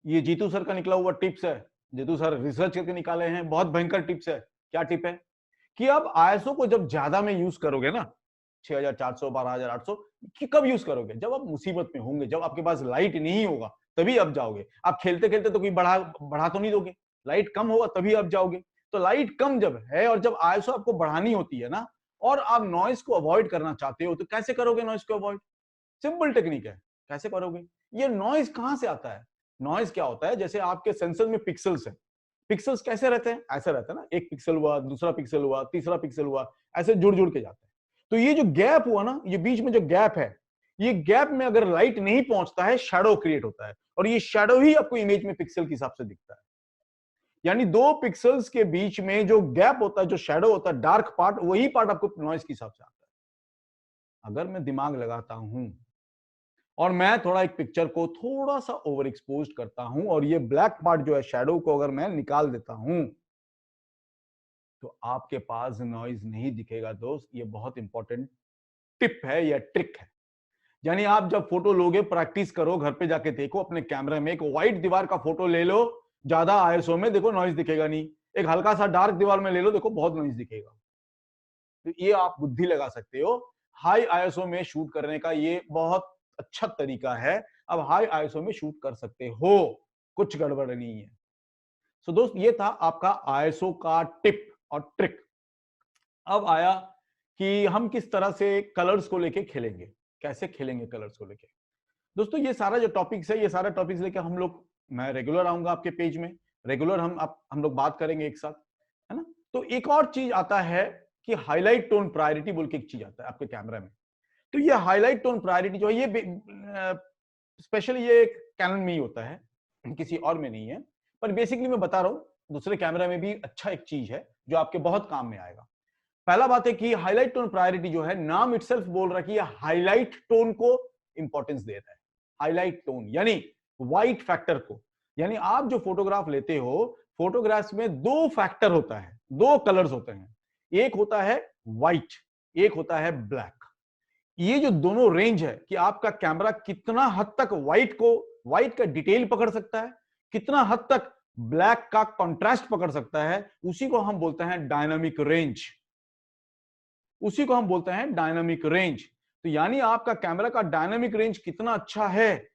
S1: ये जीतू सर का निकला हुआ टिप्स है, जीतू सर रिसर्च करके निकाले हैं, बहुत भयंकर टिप्स है। क्या टिप है कि अब आईएसओ को जब ज्यादा में यूज करोगे ना, 6,400 12,800 कि कब यूज करोगे? जब आप मुसीबत में होंगे, जब आपके पास लाइट नहीं होगा, तभी आप जाओगे। आप खेलते खेलते तो कोई बढ़ा तो नहीं दोगे, लाइट कम होगा तभी आप जाओगे। तो लाइट कम जब है और जब आईएसओ आपको बढ़ानी होती है ना, और आप नॉइस को अवॉइड करना चाहते हो, तो कैसे करोगे नॉइस को अवॉइड? सिंपल टेक्निक है, कैसे करोगे? ये नॉइज कहां से आता है? नॉइज क्या होता है, जैसे आपके सेंसर में पिक्सल्स है, पिक्सल्स कैसे रहते हैं? ऐसे रहता है ना, एक पिक्सल हुआ, दूसरा पिक्सल हुआ, तीसरा पिक्सल हुआ, ऐसे जुड़ जुड़ के जाते हैं। तो ये जो गैप हुआ ना, ये बीच में जो गैप है, ये गैप में अगर लाइट नहीं पहुंचता है, शैडो क्रिएट होता है, और ये शैडो ही आपको इमेज में पिक्सल के हिसाब से दिखता है। यानी दो पिक्सल्स के बीच में जो गैप होता है, जो शैडो होता है, डार्क पार्ट, वही पार्ट आपको नॉइज के हिसाब से आता है। अगर मैं दिमाग लगाता हूं और मैं थोड़ा एक पिक्चर को थोड़ा सा ओवर एक्सपोज करता हूं, और ये ब्लैक पार्ट जो है शैडो को अगर मैं निकाल देता हूं, तो आपके पास नॉइज नहीं दिखेगा दोस्त। ये बहुत इंपॉर्टेंट टिप है या ट्रिक है। यानी आप जब फोटो लोगे, प्रैक्टिस करो, घर पे जाके देखो अपने कैमरे में, एक व्हाइट दीवार का फोटो ले लो, ज्यादा आईएसओ में, देखो नॉइज दिखेगा नहीं। एक हल्का सा डार्क दीवार में ले लो, देखो बहुत नॉइज दिखेगा। तो ये आप बुद्धि लगा सकते हो। हाई आईएसओ में शूट करने का ये बहुत अच्छा तरीका है। अब हाई आईएसओ में शूट कर सकते हो, कुछ गड़बड़ नहीं है। सो दोस्त, ये था आपका आईएसओ का टिप और ट्रिक। अब आया कि हम किस तरह से कलर्स को लेके खेलेंगे, कैसे खेलेंगे कलर्स को लेके। दोस्तों ये सारा जो टॉपिक्स है, ये सारा टॉपिक्स लेके हम लोग, मैं रेगुलर आऊंगा आपके पेज में, रेगुलर हम लोग बात करेंगे एक साथ, है ना। तो एक और चीज आता है कि हाईलाइट टोन प्रायोरिटी बोल के एक चीज आता है आपके कैमरा में। तो ये हाईलाइट टोन प्रायोरिटी जो है, ये स्पेशली ये कैनन में ही होता है, किसी और में नहीं है। पर बेसिकली मैं बता रहा हूं, दूसरे कैमरा में भी अच्छा एक चीज है जो आपके बहुत काम में आएगा। पहला बात है कि हाईलाइट टोन प्रायोरिटी जो है, नाम इटसेल्फ बोल रहा है कि ये हाईलाइट टोन को इंपॉर्टेंस दे रहा है। हाईलाइट टोन यानी व्हाइट फैक्टर को, यानी आप जो फोटोग्राफ लेते हो, फोटोग्राफ्स में दो फैक्टर होता है, दो कलर्स होते हैं। एक होता है व्हाइट, एक होता है ब्लैक। ये जो दोनों रेंज है कि आपका कैमरा कितना हद तक व्हाइट का डिटेल पकड़ सकता है, कितना हद तक ब्लैक का कंट्रास्ट पकड़ सकता है, उसी को हम बोलते हैं डायनामिक रेंज। उसी को हम बोलते हैं डायनामिक रेंज। तो यानी आपका कैमरा का डायनामिक रेंज कितना अच्छा है,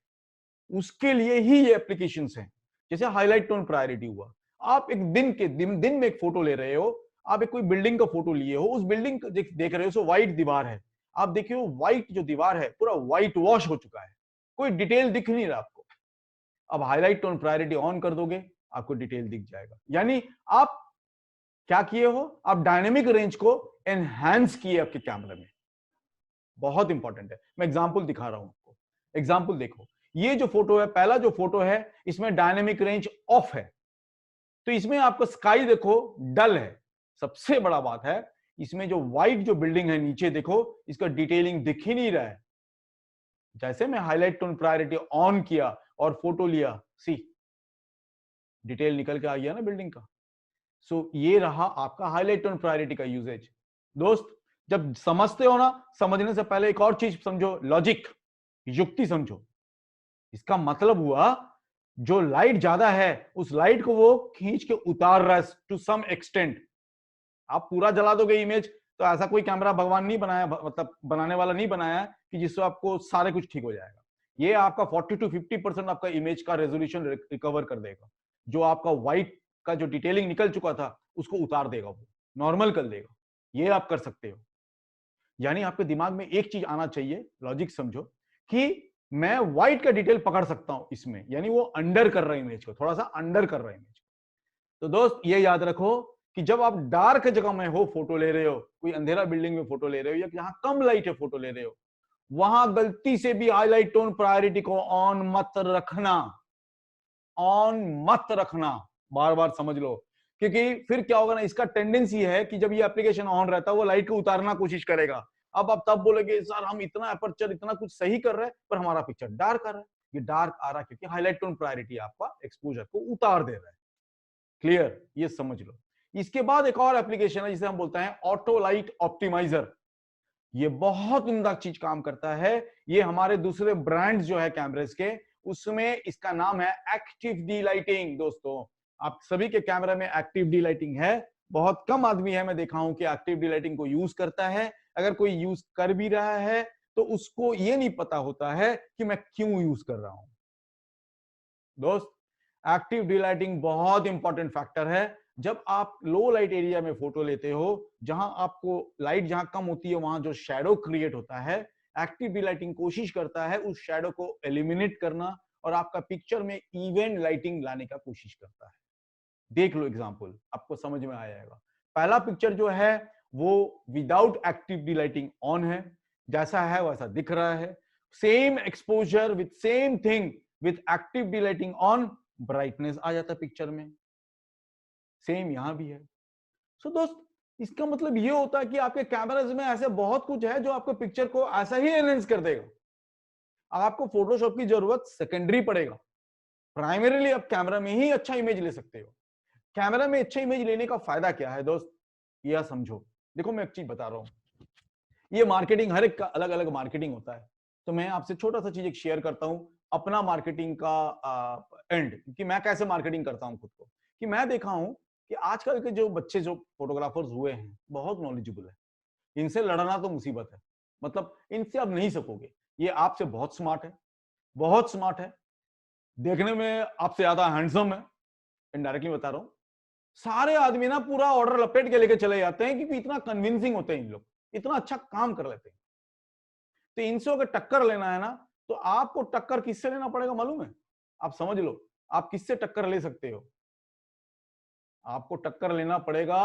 S1: उसके लिए ही ये एप्लीकेशंस हैं। जैसे हाईलाइट टोन प्रायोरिटी हुआ, आप एक दिन में एक फोटो ले रहे हो, आप एक कोई बिल्डिंग का फोटो लिए हो, उस बिल्डिंग देख रहे हो, सो व्हाइट दीवार है, आप देखिए वो व्हाइट जो दीवार है पूरा व्हाइट वॉश हो चुका है, कोई डिटेल दिख नहीं रहा आपको। अब हाईलाइट टोन प्रायोरिटी ऑन कर दोगे, आपको डिटेल दिख जाएगा। यानी आप क्या किए हो, आप डायनेमिक रेंज को एनहांस किए आपके कैमरे में। बहुत इंपॉर्टेंट है। मैं एग्जांपल दिखा रहा हूं आपको। एग्जांपल देखो, ये जो फोटो है, पहला जो फोटो है, इसमें डायनेमिक रेंज ऑफ है, तो इसमें आपको स्काई देखो डल है। सबसे बड़ा बात है, इसमें जो व्हाइट जो बिल्डिंग है नीचे देखो, इसका डिटेलिंग दिख ही नहीं रहा है। जैसे मैं हाईलाइट टोन प्रायोरिटी ऑन किया और फोटो लिया, सी डिटेल निकल के आ गया ना बिल्डिंग का। सो ये रहा आपका हाईलाइट टोन प्रायोरिटी का यूजेज। दोस्त, जब समझते हो ना, समझने से पहले एक और चीज समझो, लॉजिक, युक्ति समझो। इसका मतलब हुआ, जो लाइट ज्यादा है उस लाइट को वो खींच के उतार रहा है टू सम एक्सटेंट। आप पूरा जला दोगे इमेज, तो ऐसा कोई कैमरा भगवान नहीं बनाया, मतलब बनाने वाला नहीं बनाया कि जिससे आपको सारे कुछ ठीक हो जाएगा। ये आपका 40 to 50% आपका इमेज का रेजोल्यूशन रिकवर कर देगा। जो आपका व्हाइट का जो डिटेलिंग निकल चुका था उसको उतार देगा, वो नॉर्मल कर देगा। ये आप कर सकते हो। यानी आपके दिमाग में एक चीज आना चाहिए, लॉजिक समझो, कि मैं व्हाइट का डिटेल पकड़ सकता हूं इसमें, यानी वो अंडर कर रहा है इमेज को, थोड़ा सा अंडर कर रहा है इमेज को। तो दोस्त ये याद रखो कि जब आप डार्क जगह में हो, फोटो ले रहे हो, कोई अंधेरा बिल्डिंग में फोटो ले रहे हो, या जहां कम लाइट है फोटो ले रहे हो, वहां गलती से भी हाईलाइट टोन प्रायोरिटी को ऑन मत रखना। ऑन मत रखना, बार बार समझ लो। क्योंकि फिर क्या होगा ना, इसका टेंडेंसी है कि जब ये एप्लीकेशन ऑन रहता है वो लाइट को उतारना कोशिश करेगा। अब आप तब बोलोगे सर हम इतना अपर्चर इतना कुछ सही कर रहे हैं पर हमारा पिक्चर डार्क आ रहा है। ये डार्क आ रहा है क्योंकि हाईलाइट टोन प्रायोरिटी आपका एक्सपोजर को उतार दे रहा है। क्लियर, ये समझ लो। इसके बाद एक और एप्लीकेशन है जिसे हम बोलते हैं ऑटो लाइट ऑप्टिमाइजर। ये बहुत उम्दा चीज काम करता है। ये हमारे दूसरे ब्रांड्स जो है कैमरेज के, उसमें इसका नाम है एक्टिव डी लाइटिंग। दोस्तों, आप सभी के कैमरा में एक्टिव डी लाइटिंग है। बहुत कम आदमी है मैं देखा हूं कि एक्टिव डी लाइटिंग को यूज करता है। अगर कोई यूज कर भी रहा है तो उसको ये नहीं पता होता है कि मैं क्यों यूज कर रहा हूं। दोस्त, एक्टिव डी लाइटिंग बहुत इंपॉर्टेंट फैक्टर है। जब आप लो लाइट एरिया में फोटो लेते हो, जहां आपको लाइट जहां कम होती है वहां जो शैडो क्रिएट होता है, एक्टिव डी लाइटिंग कोशिश करता है उस शैडो को एलिमिनेट करना और आपका पिक्चर में इवन लाइटिंग लाने का कोशिश करता है। देख लो एग्जांपल, आपको समझ में आ जाएगा। पहला पिक्चर जो है वो without active D lighting on है, जैसा है वैसा दिख रहा है। Same exposure with same thing, with active D lighting on brightness आ जाता है पिक्चर में। सेम यहां भी है। सो दोस्त, इसका मतलब ये होता है कि आपके कैमराज में ऐसे बहुत कुछ है जो आपको पिक्चर को ऐसा ही एनहेंस कर देगा। आपको फोटोशॉप की जरूरत सेकेंडरी पड़ेगा। प्राइमरीली आप कैमरा में ही अच्छा इमेज ले सकते हो। कैमरा में अच्छा इमेज लेने का फायदा क्या है दोस्त, यह समझो। देखो मैं एक चीज बता रहा हूं, ये मार्केटिंग, हर एक का अलग अलग मार्केटिंग होता है। तो मैं आपसे छोटा सा चीज एक शेयर करता हूं, अपना मार्केटिंग का एंड, क्योंकि मैं कैसे मार्केटिंग करता हूं खुद को। कि मैं देखा हूं कि आजकल के जो बच्चे जो फोटोग्राफर्स हुए हैं बहुत नॉलेजेबल है। इनसे लड़ना तो मुसीबत है, मतलब इनसे आप नहीं सकोगे। ये आपसे बहुत स्मार्ट है, बहुत स्मार्ट है, देखने में आपसे ज्यादा हैंडसम है। इनडायरेक्टली बता रहा हूं, सारे आदमी ना पूरा ऑर्डर लपेट के लेके चले जाते हैं क्योंकि इतना कन्विंसिंग होते हैं इन लोग, इतना अच्छा काम कर लेते हैं। तो इनसे अगर टक्कर लेना है ना, तो आपको टक्कर किससे लेना पड़ेगा मालूम है? आप समझ लो, आप किससे टक्कर ले सकते हो? आपको टक्कर लेना पड़ेगा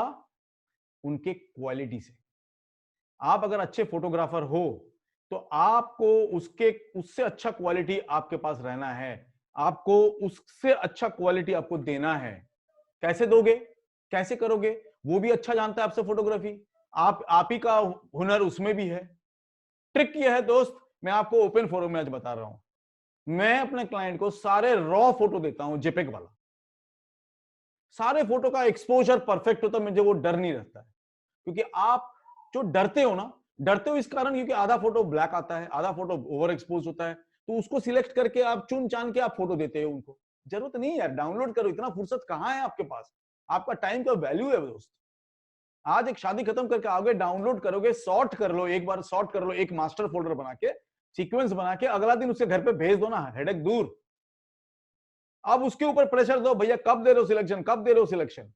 S1: उनके क्वालिटी से। आप अगर अच्छे फोटोग्राफर हो तो आपको उससे अच्छा क्वालिटी आपके पास रहना है। आपको उससे अच्छा क्वालिटी आपको देना है। कैसे दोगे, कैसे करोगे, वो भी अच्छा जानता है आपसे फोटोग्राफी। आप ही का हुनर उसमें भी है। ट्रिक ये है दोस्त, मैं आपको ओपन फोरम में आज बता रहा हूं। मैं अपने क्लाइंट को सारे रॉ फोटो देता हूं, जेपेग वाला। सारे फोटो का एक्सपोजर परफेक्ट होता है, मुझे वो डर नहीं रहता है। क्योंकि आप जो डरते हो ना, डरते हो इस कारण क्योंकि आधा फोटो ब्लैक आता है, आधा फोटो ओवर एक्सपोज होता है, तो उसको सिलेक्ट करके आप चुन चान के आप फोटो देते हो उनको। जरूरत नहीं है यार, डाउनलोड करो, इतना फुर्सत कहाँ है आपके पास, आपका टाइम का वैल्यू है दोस्त। आज एक शादी खत्म करके आओगे, डाउनलोड करोगे, सॉर्ट कर लो, एक बार सॉर्ट कर लो, एक मास्टर फोल्डर बना के, सीक्वेंस बना के, अगला दिन उसके घर पे भेज दो ना, हेडेक दूर। अब उसके ऊपर प्रेशर दो, भैया कब दे रहे हो सिलेक्शन, कब दे रहे हो सिलेक्शन।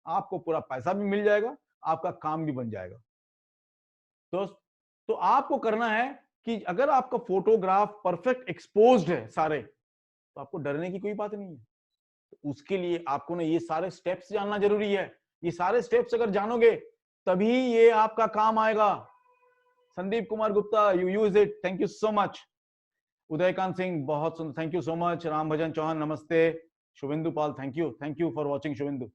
S1: आपको पूरा पैसा भी मिल जाएगा, आपका काम भी बन जाएगा दोस्त। तो आपको करना है कि अगर आपका फोटोग्राफ परफेक्ट एक्सपोज्ड है सारे, तो आपको डरने की कोई बात नहीं है। तो उसके लिए आपको ना ये सारे स्टेप्स जानना जरूरी है। ये सारे स्टेप्स अगर जानोगे तभी ये आपका काम आएगा। Sandeep Kumar Gupta, you use it, thank you so much. Udaykant Singh, बहुत सुंदर, thank you so much. Ram Bhajan Chauhan, नमस्ते। Shubhendu Pal, thank you for watching Shubhendu.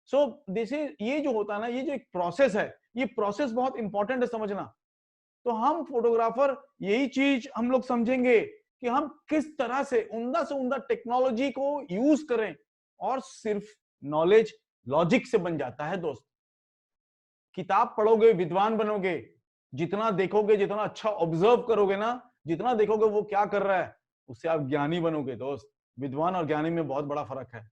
S1: So this is, ये जो होता है ना, ये जो एक प्रोसेस है, ये प्रोसेस बहुत इंपॉर्टेंट है समझना। तो हम फोटोग्राफर यही चीज हम लोग समझेंगे कि हम किस तरह से उम्दा टेक्नोलॉजी को यूज करें, और सिर्फ नॉलेज लॉजिक से बन जाता है दोस्त। किताब पढ़ोगे विद्वान बनोगे, जितना देखोगे, जितना अच्छा ऑब्जर्व करोगे ना, जितना देखोगे वो क्या कर रहा है, उससे आप ज्ञानी बनोगे दोस्त। विद्वान और ज्ञानी में बहुत बड़ा फर्क है।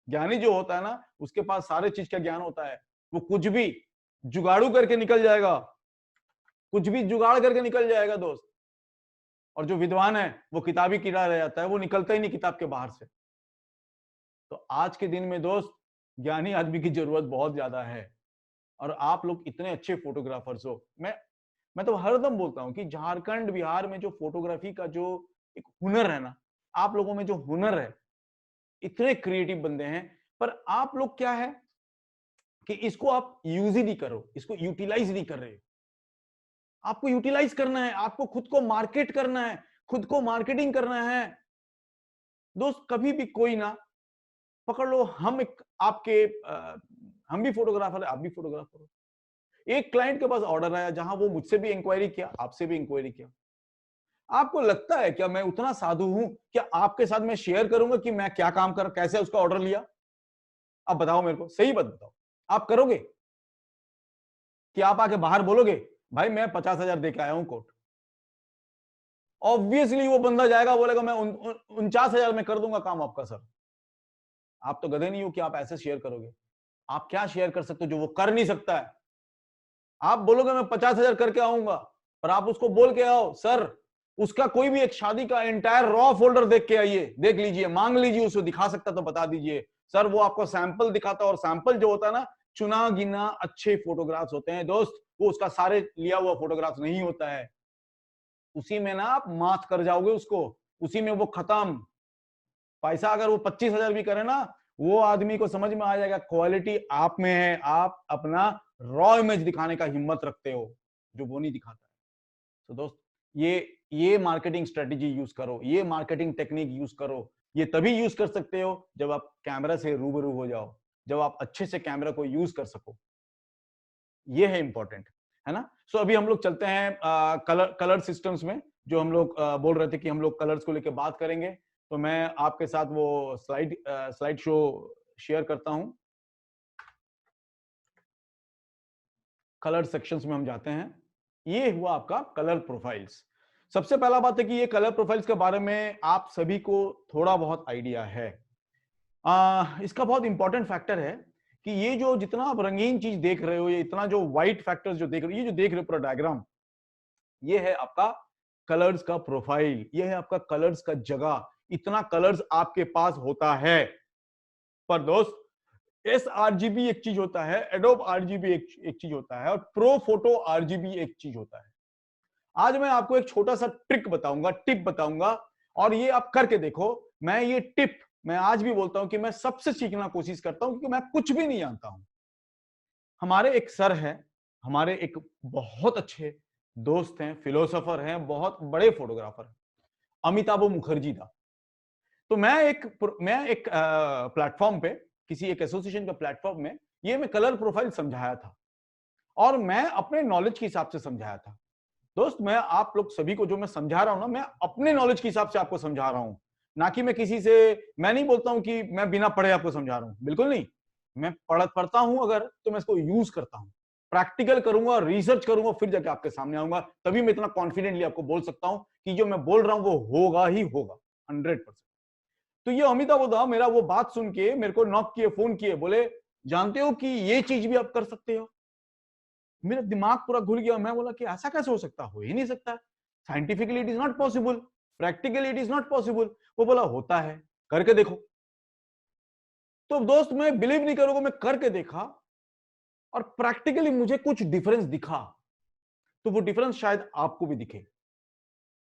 S1: ज्ञानी जो होता है ना, उसके पास सारे चीज का ज्ञान होता है, वो कुछ भी जुगाड़ू करके निकल जाएगा, कुछ भी जुगाड़ करके निकल जाएगा दोस्त। और जो विद्वान है वो किताबी कीड़ा रह जाता है, वो निकलता ही नहीं किताब के बाहर से। तो आज के दिन में दोस्त ज्ञानी आदमी की जरूरत बहुत ज्यादा है। और आप लोग इतने अच्छे फोटोग्राफर्स हो, मैं तो हरदम बोलता हूं कि झारखंड बिहार में जो फोटोग्राफी का जो एक हुनर है ना, आप लोगों में जो हुनर है, इतने क्रिएटिव बंदे हैं, पर आप लोग क्या है कि इसको आप यूज ही नहीं करो, इसको यूटिलाइज नहीं कर रहे। आपको यूटिलाइज करना है, आपको खुद को मार्केट करना है, खुद को मार्केटिंग करना है दोस्त। कभी भी कोई ना पकड़ लो, हम एक आपके हम भी फोटोग्राफर है, आप भी फोटोग्राफर हो। एक क्लाइंट के पास ऑर्डर आया, जहां वो मुझसे भी इंक्वायरी किया, आपसे भी इंक्वायरी किया। आपको लगता है क्या मैं उतना साधु हूं क्या आपके साथ मैं शेयर करूंगा कि मैं क्या काम कर, कैसे उसका ऑर्डर लिया? अब बताओ मेरे को, सही बात बताओ, आप करोगे कि आप आके बाहर बोलोगे भाई मैं 50,000 दे के आया हूं कोट? ऑब्वियसली वो बंदा जाएगा, बोलेगा मैं 49,000 में कर दूंगा काम आपका सर। आप तो गधे नहीं हो कि आप ऐसे शेयर करोगे। आप क्या शेयर कर सकते हो जो वो कर नहीं सकता है? आप बोलोगे मैं 50,000 करके आऊंगा, पर आप उसको बोल के आओ सर उसका कोई भी एक शादी का एंटायर रॉ फोल्डर देख के आइए, देख लीजिए, मांग लीजिए, उसको दिखा सकता तो बता दीजिए सर। वो आपको सैंपल दिखाता, और सैंपल जो होता है ना, चुना गिना अच्छे फोटोग्राफ्स होते हैं दोस्त, वो उसका सारे लिया हुआ फोटोग्राफ्स नहीं होता है। उसी में ना आप मात कर जाओगे उसको, उसी में वो खत्म। पैसा अगर वो 25,000 भी करे ना, वो आदमी को समझ में आ जाएगा क्वालिटी आप में है, आप अपना रॉ इमेज दिखाने का हिम्मत रखते हो, जो वो नहीं दिखाता है। तो दोस्त ये मार्केटिंग स्ट्रेटेजी यूज करो, ये मार्केटिंग टेक्निक यूज करो। ये तभी यूज कर सकते हो जब आप कैमरा से रूबरू हो जाओ, जब आप अच्छे से कैमरा को यूज कर सको। ये है इंपॉर्टेंट, है ना। सो अभी हम लोग चलते हैं कलर सिस्टम्स में, जो हम लोग बोल रहे थे कि हम लोग कलर्स को लेकर बात करेंगे। तो मैं आपके साथ वो स्लाइड शो शेयर करता हूं। कलर सेक्शंस में हम जाते हैं। ये हुआ आपका कलर प्रोफाइल्स। सबसे पहला बात है कि ये कलर प्रोफाइल्स के बारे में आप सभी को थोड़ा बहुत आइडिया है। इसका बहुत इंपॉर्टेंट फैक्टर है कि ये जो जितना आप रंगीन चीज देख रहे हो, ये इतना जो व्हाइट फैक्टर्स जो देख रहे हो, ये जो देख रहे हो पूरा डायग्राम, ये है आपका कलर्स का प्रोफाइल, ये है आपका कलर्स का जगह। इतना कलर्स आपके पास होता है। पर दोस्त एस आरजीबी एक चीज होता है, एडोब आरजीबी एक चीज होता है, और प्रो फोटो आरजीबी एक चीज होता है। आज मैं आपको एक छोटा सा ट्रिक बताऊंगा, टिप बताऊंगा, और ये आप करके देखो। मैं ये टिप मैं आज भी बोलता हूं कि मैं सबसे सीखना कोशिश करता हूं, क्योंकि मैं कुछ भी नहीं जानता हूं। हमारे एक सर है, हमारे एक बहुत अच्छे दोस्त हैं, फिलोसोफर हैं, बहुत बड़े फोटोग्राफर हैं, अमिताभ मुखर्जी दा। तो मैं एक प्लेटफॉर्म पे, किसी एक एसोसिएशन के प्लेटफॉर्म में, ये मैं कलर प्रोफाइल समझाया था, और मैं अपने नॉलेज के हिसाब से समझाया था। दोस्त मैं आप लोग सभी को जो मैं समझा रहा हूं ना, मैं अपने नॉलेज के हिसाब से आपको समझा रहा हूं, ना कि मैं किसी से, मैं नहीं बोलता हूं कि मैं बिना पढ़े आपको समझा रहा हूं, बिल्कुल नहीं। मैं पढ़ता हूं अगर, तो मैं इसको यूज करता हूं। प्रैक्टिकल करूंगा, रिसर्च करूंगा, फिर जाके आपके सामने आऊंगा, तभी मैं इतना कॉन्फिडेंटली आपको बोल सकता हूं कि जो मैं बोल रहा हूं वो होगा ही होगा 100%। तो ये अमिताभ बच्चन मेरा वो बात सुन के मेरे को नॉक किए, फोन किए, बोले जानते हो कि ये चीज भी आप कर सकते हो। मेरा दिमाग पूरा घुल गया। मैं बोला कि ऐसा कैसे हो सकता, हो ही नहीं सकता, scientifically it is not possible, practically it is not possible. वो बोला होता है, करके देखो। तो दोस्त मैं बिलीव नहीं करूंगा, मैं करके देखा और प्रैक्टिकली मुझे कुछ डिफरेंस दिखा। तो वो डिफरेंस शायद आपको भी दिखे,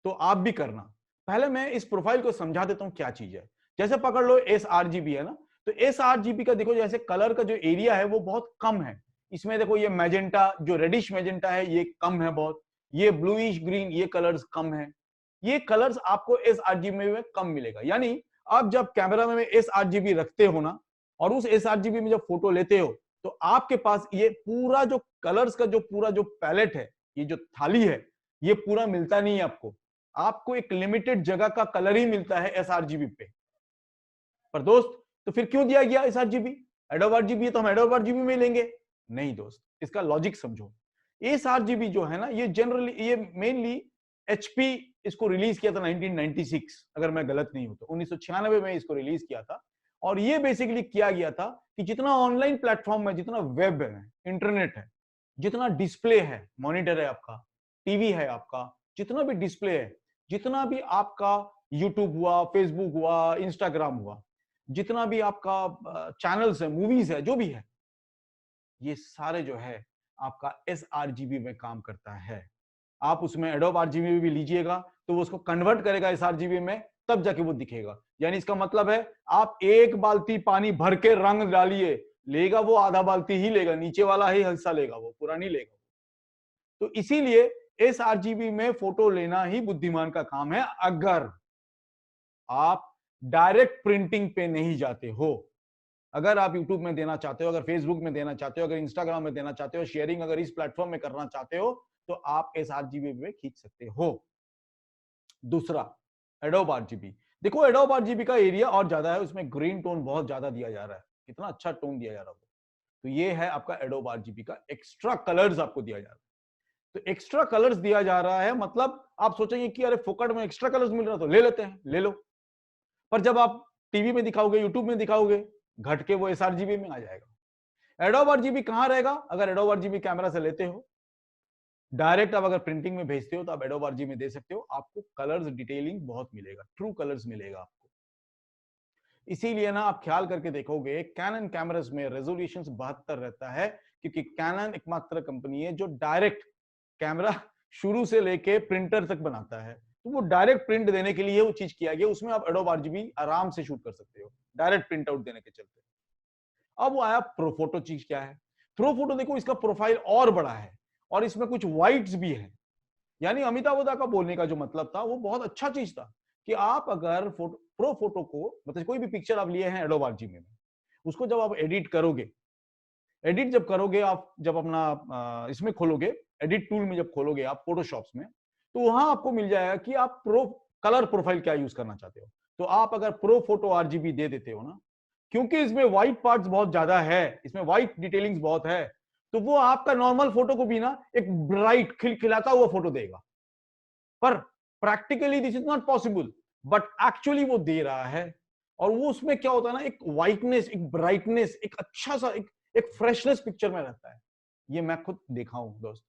S1: तो आप भी करना। पहले मैं इस प्रोफाइल को समझा देता हूं क्या चीज है। जैसे पकड़ लो एस है ना, तो एस का देखो जैसे कलर का जो एरिया है वो बहुत कम है। इसमें देखो ये मैजेंटा, जो रेडिश मैजेंटा है ये कम है बहुत, ये ब्लूइश ग्रीन, ये कलर्स कम है। ये कलर्स आपको एस में कम मिलेगा। यानी आप जब कैमरा में एस रखते हो ना, और उस एस में जब फोटो लेते हो, तो आपके पास ये पूरा जो कलर्स का जो पूरा जो पैलेट है, ये जो थाली है, ये पूरा मिलता नहीं है आपको। आपको एक लिमिटेड जगह का कलर ही मिलता है एस पे। पर दोस्त तो फिर क्यों दिया गया एस एडोब आरजीबी, तो हम एडोब आरजीबी में लेंगे। नहीं दोस्त, इसका लॉजिक समझो। एस जो है ना, ये जनरली ये मेनली एचपी इसको रिलीज किया था 1996, अगर मैं गलत नहीं हूं तो 1996 में इसको रिलीज किया था। और ये बेसिकली किया गया था कि जितना ऑनलाइन प्लेटफॉर्म है, जितना वेब है, इंटरनेट है, जितना डिस्प्ले है, मॉनिटर है आपका, टीवी है आपका, जितना भी डिस्प्ले है, जितना भी आपका यूट्यूब हुआ, फेसबुक हुआ, इंस्टाग्राम हुआ, जितना भी आपका चैनल्स है, मूवीज है, जो भी है, ये सारे जो है आपका एस में काम करता है। आप उसमें एडोब आरजीबी भी लीजिएगा तो वो उसको कन्वर्ट करेगा एस में, तब जाके वो दिखेगा। यानी इसका मतलब है आप एक बाल्टी पानी भर के रंग डालिए, लेगा वो आधा बाल्टी ही लेगा, नीचे वाला ही हिस्सा लेगा, वो पूरा नहीं लेगा। तो इसीलिए एस में फोटो लेना ही बुद्धिमान का काम है, अगर आप डायरेक्ट प्रिंटिंग पे नहीं जाते हो। अगर आप यूट्यूब में देना चाहते हो, अगर फेसबुक में देना चाहते हो, अगर इंस्टाग्राम में देना चाहते हो, शेयरिंग अगर इस प्लेटफॉर्म में करना चाहते हो, तो आप एस में खींच सकते हो। दूसरा, एडोब आरजीबी। देखो एडोब आरजीबी का एरिया और ज्यादा है, उसमें ग्रीन टोन बहुत ज्यादा दिया जा रहा है, कितना अच्छा टोन दिया जा रहा है। तो ये है आपका एडोब आरजीबी का एक्स्ट्रा कलर्स आपको दिया जा रहा है। तो एक्स्ट्रा कलर्स दिया जा रहा है, मतलब आप सोचेंगे कि अरे फोकट में एक्स्ट्रा कलर्स मिल रहा तो ले लेते हैं, ले लो। पर जब आप टीवी में दिखाओगे, यूट्यूब में दिखाओगे, घट के वो एस में आ जाएगा। एडोब आरजीबी कहां रहेगा? अगर एडोब आरजीबी कैमरा से लेते हो, डायरेक्ट आप अगर प्रिंटिंग में भेजते हो, तो आप एडोब आरजीबी में दे सकते हो, आपको कलर्स डिटेलिंग बहुत मिलेगा, ट्रू कलर्स मिलेगा आपको। इसीलिए ना आप ख्याल करके देखोगे, कैनन कैमरास में रेजोल्यूशन 72 रहता है, क्योंकि कैनन एकमात्र कंपनी है जो डायरेक्ट कैमरा शुरू से लेके प्रिंटर तक बनाता है। तो वो डायरेक्ट प्रिंट देने के लिए वो चीज किया गया, उसमें आप एडोब आरजीबी आराम से शूट कर सकते हो, डायरेक्ट प्रिंट आउट देने के चलते। अब वो आया प्रोफोटो। चीज क्या है प्रोफोटो? देखो इसका प्रोफाइल और बड़ा है, और इसमें कुछ व्हाइट्स भी है। यानी अमिताभ बच्चन का बोलने का जो मतलब था वो बहुत अच्छा चीज था, कि आप अगर प्रो फोटो को, मतलब कोई भी पिक्चर आप लिए हैं एडोब आरजीबी में, उसको जब आप एडिट करोगे, एडिट जब करोगे आप, जब अपना इसमें खोलोगे, एडिट टूल में जब खोलोगे आप फोटोशॉप्स में, तो वहां आपको मिल जाएगा कि आप प्रो कलर प्रोफाइल क्या यूज करना चाहते हो। तो आप अगर प्रो फोटो आरजीबी दे देते हो ना, क्योंकि इसमें व्हाइट पार्ट्स बहुत ज्यादा है, इसमें व्हाइट डिटेलिंग्स बहुत है, तो वो आपका नॉर्मल फोटो को भी ना एक ब्राइट खिलखिलाता हुआ फोटो देगा। पर practically this is not possible, but actually वो दे रहा है। और वो उसमें क्या होता है ना, एक व्हाइटनेस, एक ब्राइटनेस, एक अच्छा सा एक फ्रेशनेस पिक्चर में रहता है। ये मैं खुद देखा हूं दोस्त।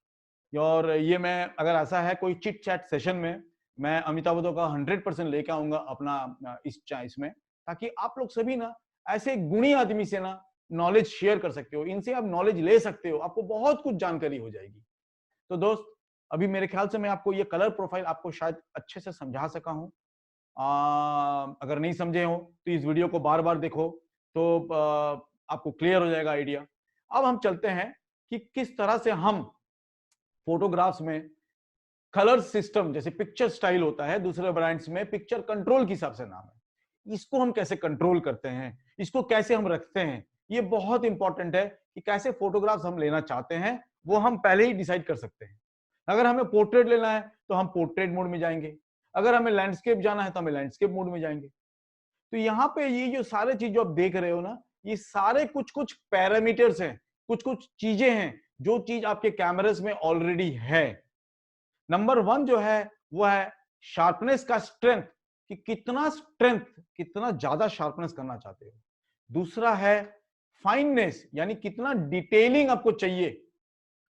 S1: और ये मैं, अगर ऐसा है कोई चिट चैट सेशन में, मैं अमिताभ बच्चन का 100% लेके आऊंगा अपना इस चॉइस में, ताकि आप लोग सभी ना ऐसे गुणी आदमी से ना नॉलेज शेयर कर सकते हो, इनसे आप नॉलेज ले सकते हो, आपको बहुत कुछ जानकारी हो जाएगी। तो दोस्त, अभी मेरे ख्याल से मैं आपको ये कलर प्रोफाइल आपको शायद अच्छे से समझा सका हूं। अगर नहीं समझे हो तो इस वीडियो को बार बार देखो, तो आपको क्लियर हो जाएगा आइडिया। अब हम चलते हैं कि किस तरह से हम फोटोग्राफ्स में कलर सिस्टम, जैसे पिक्चर स्टाइल होता है दूसरे ब्रांड्स में, पिक्चर कंट्रोल के हिसाब से नाम है, इसको हम कैसे कंट्रोल करते हैं, इसको कैसे हम रखते हैं। ये बहुत इंपॉर्टेंट है कि कैसे फोटोग्राफ्स हम लेना चाहते हैं, वो हम पहले ही डिसाइड कर सकते हैं। अगर हमें पोर्ट्रेट लेना है तो हम पोर्ट्रेट मोड में जाएंगे, अगर हमें लैंडस्केप जाना है तो हमें लैंडस्केप मोड में जाएंगे। तो यहाँ पे ये जो सारे चीज जो आप देख रहे हो ना, ये सारे कुछ कुछ पैरामीटर्स हैं, कुछ कुछ चीजें हैं जो चीज आपके कैमरास में ऑलरेडी है। नंबर 1 जो है वो है शार्पनेस का स्ट्रेंथ, कि कितना स्ट्रेंथ, कितना ज्यादा शार्पनेस करना चाहते हो। दूसरा है फाइननेस, यानी कितना डिटेलिंग आपको चाहिए।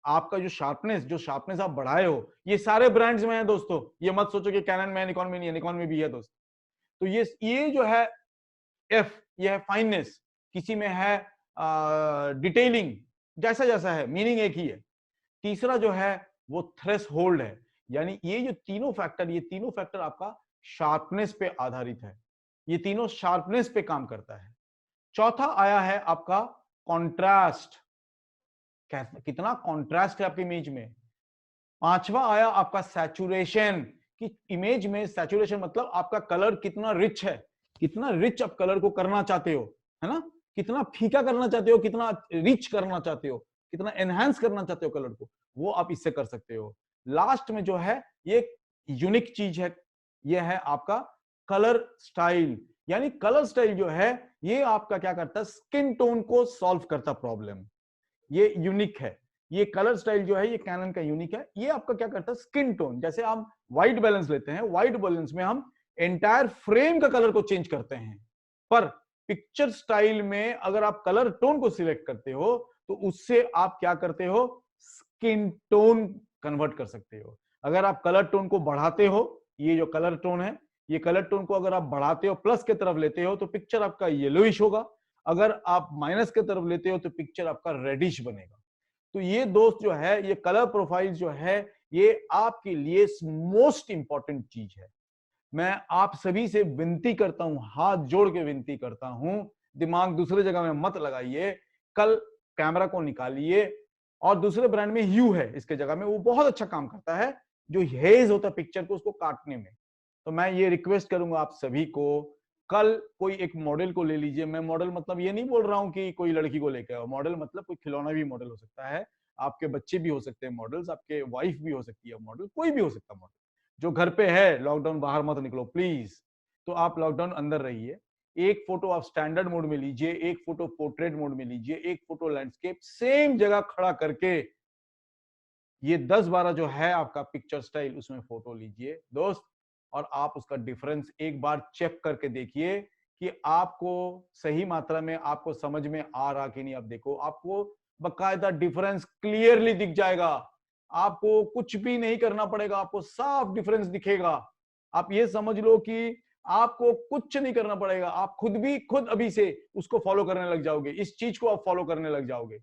S1: आपका जो शार्पनेस आप बढ़ाए हो, ये सारे ब्रांड्स में है दोस्तों, ये मत सोचो कि कैनन में, निकॉन में नहीं है, निकॉन में भी है दोस्त। तो ये जो है एफ, ये है फाइननेस, किसी में है डिटेलिंग, जैसा जैसा है मीनिंग एक ही है। तीसरा जो है वो थ्रेस होल्ड है, यानी ये तीनों फैक्टर आपका शार्पनेस पे आधारित है, ये तीनों शार्पनेस पे काम करता है। चौथा आया है आपका कॉन्ट्रास्ट, कितना कॉन्ट्रास्ट है आपकी इमेज में। पांचवा आया आपका सैचुरेशन, कि इमेज में सैचुरेशन मतलब आपका कलर कितना रिच है, कितना रिच आप कलर को करना चाहते हो, है ना, कितना फीका करना चाहते हो, कितना रिच करना चाहते हो, कितना एनहांस करना चाहते हो कलर को, वो आप इससे कर सकते हो। लास्ट में जो है ये यूनिक चीज है, ये है आपका कलर स्टाइल, यानी कलर स्टाइल जो है ये आपका क्या करता है, स्किन टोन को सॉल्व करता प्रॉब्लम, ये यूनिक है। ये कलर स्टाइल जो है ये कैनन का यूनिक है। ये आपका क्या करता है, स्किन टोन, जैसे हम व्हाइट बैलेंस लेते हैं, व्हाइट बैलेंस में हम एंटायर फ्रेम का कलर को चेंज करते हैं, पर पिक्चर स्टाइल में अगर आप कलर टोन को सिलेक्ट करते हो तो उससे आप क्या करते हो, स्किन टोन कन्वर्ट कर सकते हो। अगर आप कलर टोन को बढ़ाते हो, ये जो कलर टोन है, ये कलर टोन को अगर आप बढ़ाते हो, प्लस के तरफ लेते हो, तो पिक्चर आपका येलोइश होगा। अगर आप माइनस के तरफ लेते हो तो पिक्चर आपका रेडिश बनेगा। तो ये दोस्त जो है, ये कलर प्रोफाइल जो है, ये आपके लिए मोस्ट इंपॉर्टेंट चीज है। मैं आप सभी से विनती करता हूं, हाथ जोड़ के विनती करता हूं, दिमाग दूसरे जगह में मत लगाइए। कल कैमरा को निकालिए, और दूसरे ब्रांड में ह्यू है इसके जगह में, वो बहुत अच्छा काम करता है, जो हेज होता है पिक्चर को उसको काटने में। तो मैं ये रिक्वेस्ट करूंगा आप सभी को, कल कोई एक मॉडल को ले लीजिए। मैं मॉडल मतलब ये नहीं बोल रहा हूं कि कोई लड़की को लेकर आओ, मॉडल मतलब कोई खिलौना भी मॉडल हो सकता है, आपके बच्चे भी हो सकते हैं मॉडल्स, आपके वाइफ भी हो सकती है मॉडल, कोई भी हो सकता है मॉडल। जो घर पे है, लॉकडाउन बाहर मत निकलो प्लीज, तो आप लॉकडाउन अंदर रहिए। एक फोटो आप स्टैंडर्ड मोड में लीजिए, एक फोटो पोर्ट्रेट मोड में लीजिए, एक फोटो लैंडस्केप, सेम जगह खड़ा करके ये 10-12 जो है आपका पिक्चर स्टाइल, उसमें फोटो लीजिए दोस्त, और आप उसका डिफरेंस एक बार चेक करके देखिए कि आपको सही मात्रा में आपको समझ में आ रहा कि नहीं। आप देखो, आपको बकायदा डिफरेंस क्लियरली दिख जाएगा, आपको कुछ भी नहीं करना पड़ेगा, आपको साफ डिफरेंस दिखेगा। आप ये समझ लो कि आपको कुछ नहीं करना पड़ेगा, आप खुद अभी से उसको फॉलो करने लग जाओगे, इस चीज को आप फॉलो करने लग जाओगे।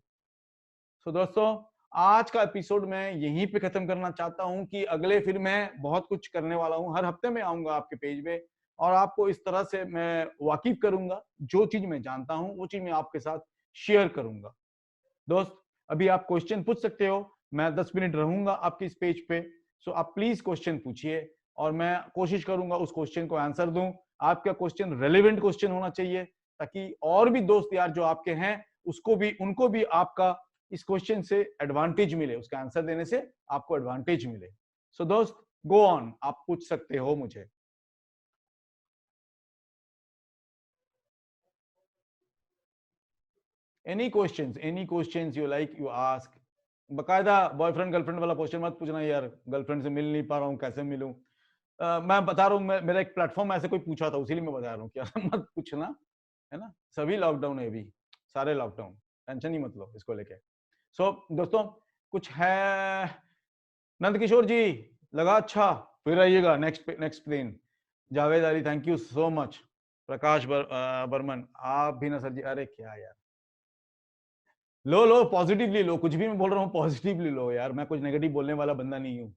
S1: तो दोस्तों, आज का एपिसोड मैं यहीं पे खत्म करना चाहता हूं, कि अगले फिर मैं बहुत कुछ करने वाला हूं, हर हफ्ते में आऊंगा आपके पेज पे, और आपको इस तरह से मैं वाकिफ करूंगा, जो चीज मैं जानता हूं वो चीज मैं आपके साथ शेयर करूंगा। दोस्त, अभी आप क्वेश्चन पूछ सकते हो, मैं 10 मिनट रहूंगा आपके इस पेज पे, सो आप प्लीज क्वेश्चन पूछिए, और मैं कोशिश करूंगा उस क्वेश्चन को आंसर दूं। आपका क्वेश्चन रेलिवेंट क्वेश्चन होना चाहिए, ताकि और भी दोस्त यार जो आपके हैं, उनको भी आपका इस क्वेश्चन से एडवांटेज मिले, उसका आंसर देने से आपको एडवांटेज मिले। सो दोस्त, गो ऑन, आप पूछ सकते हो मुझे। Any questions you like you ask. बकायदा बॉयफ्रेंड गर्लफ्रेंड वाला क्वेश्चन मत पूछना यार, गर्लफ्रेंड से मिल नहीं पा रहा हूँ, कैसे मिलूं। मैं बता रहा हूँ, मेरा एक प्लेटफॉर्म ऐसे कोई पूछा था, उसीलिए मैं बता रहा हूँ कि मत पूछना, है ना। सभी लॉकडाउन है अभी, सारे लॉकडाउन, टेंशन ही मत लो इसको लेके। सो दोस्तों, कुछ है? नंद किशोर जी, लगा अच्छा, फिर आइएगा next plane. Javed Ali, thank you so much. Prakash Barman, आप भी ना सर जी, अरे क्या यार, लो पॉजिटिवली लो, कुछ भी मैं बोल रहा हूँ पॉजिटिवली लो यार, मैं कुछ नेगेटिव बोलने वाला बंदा नहीं हूँ,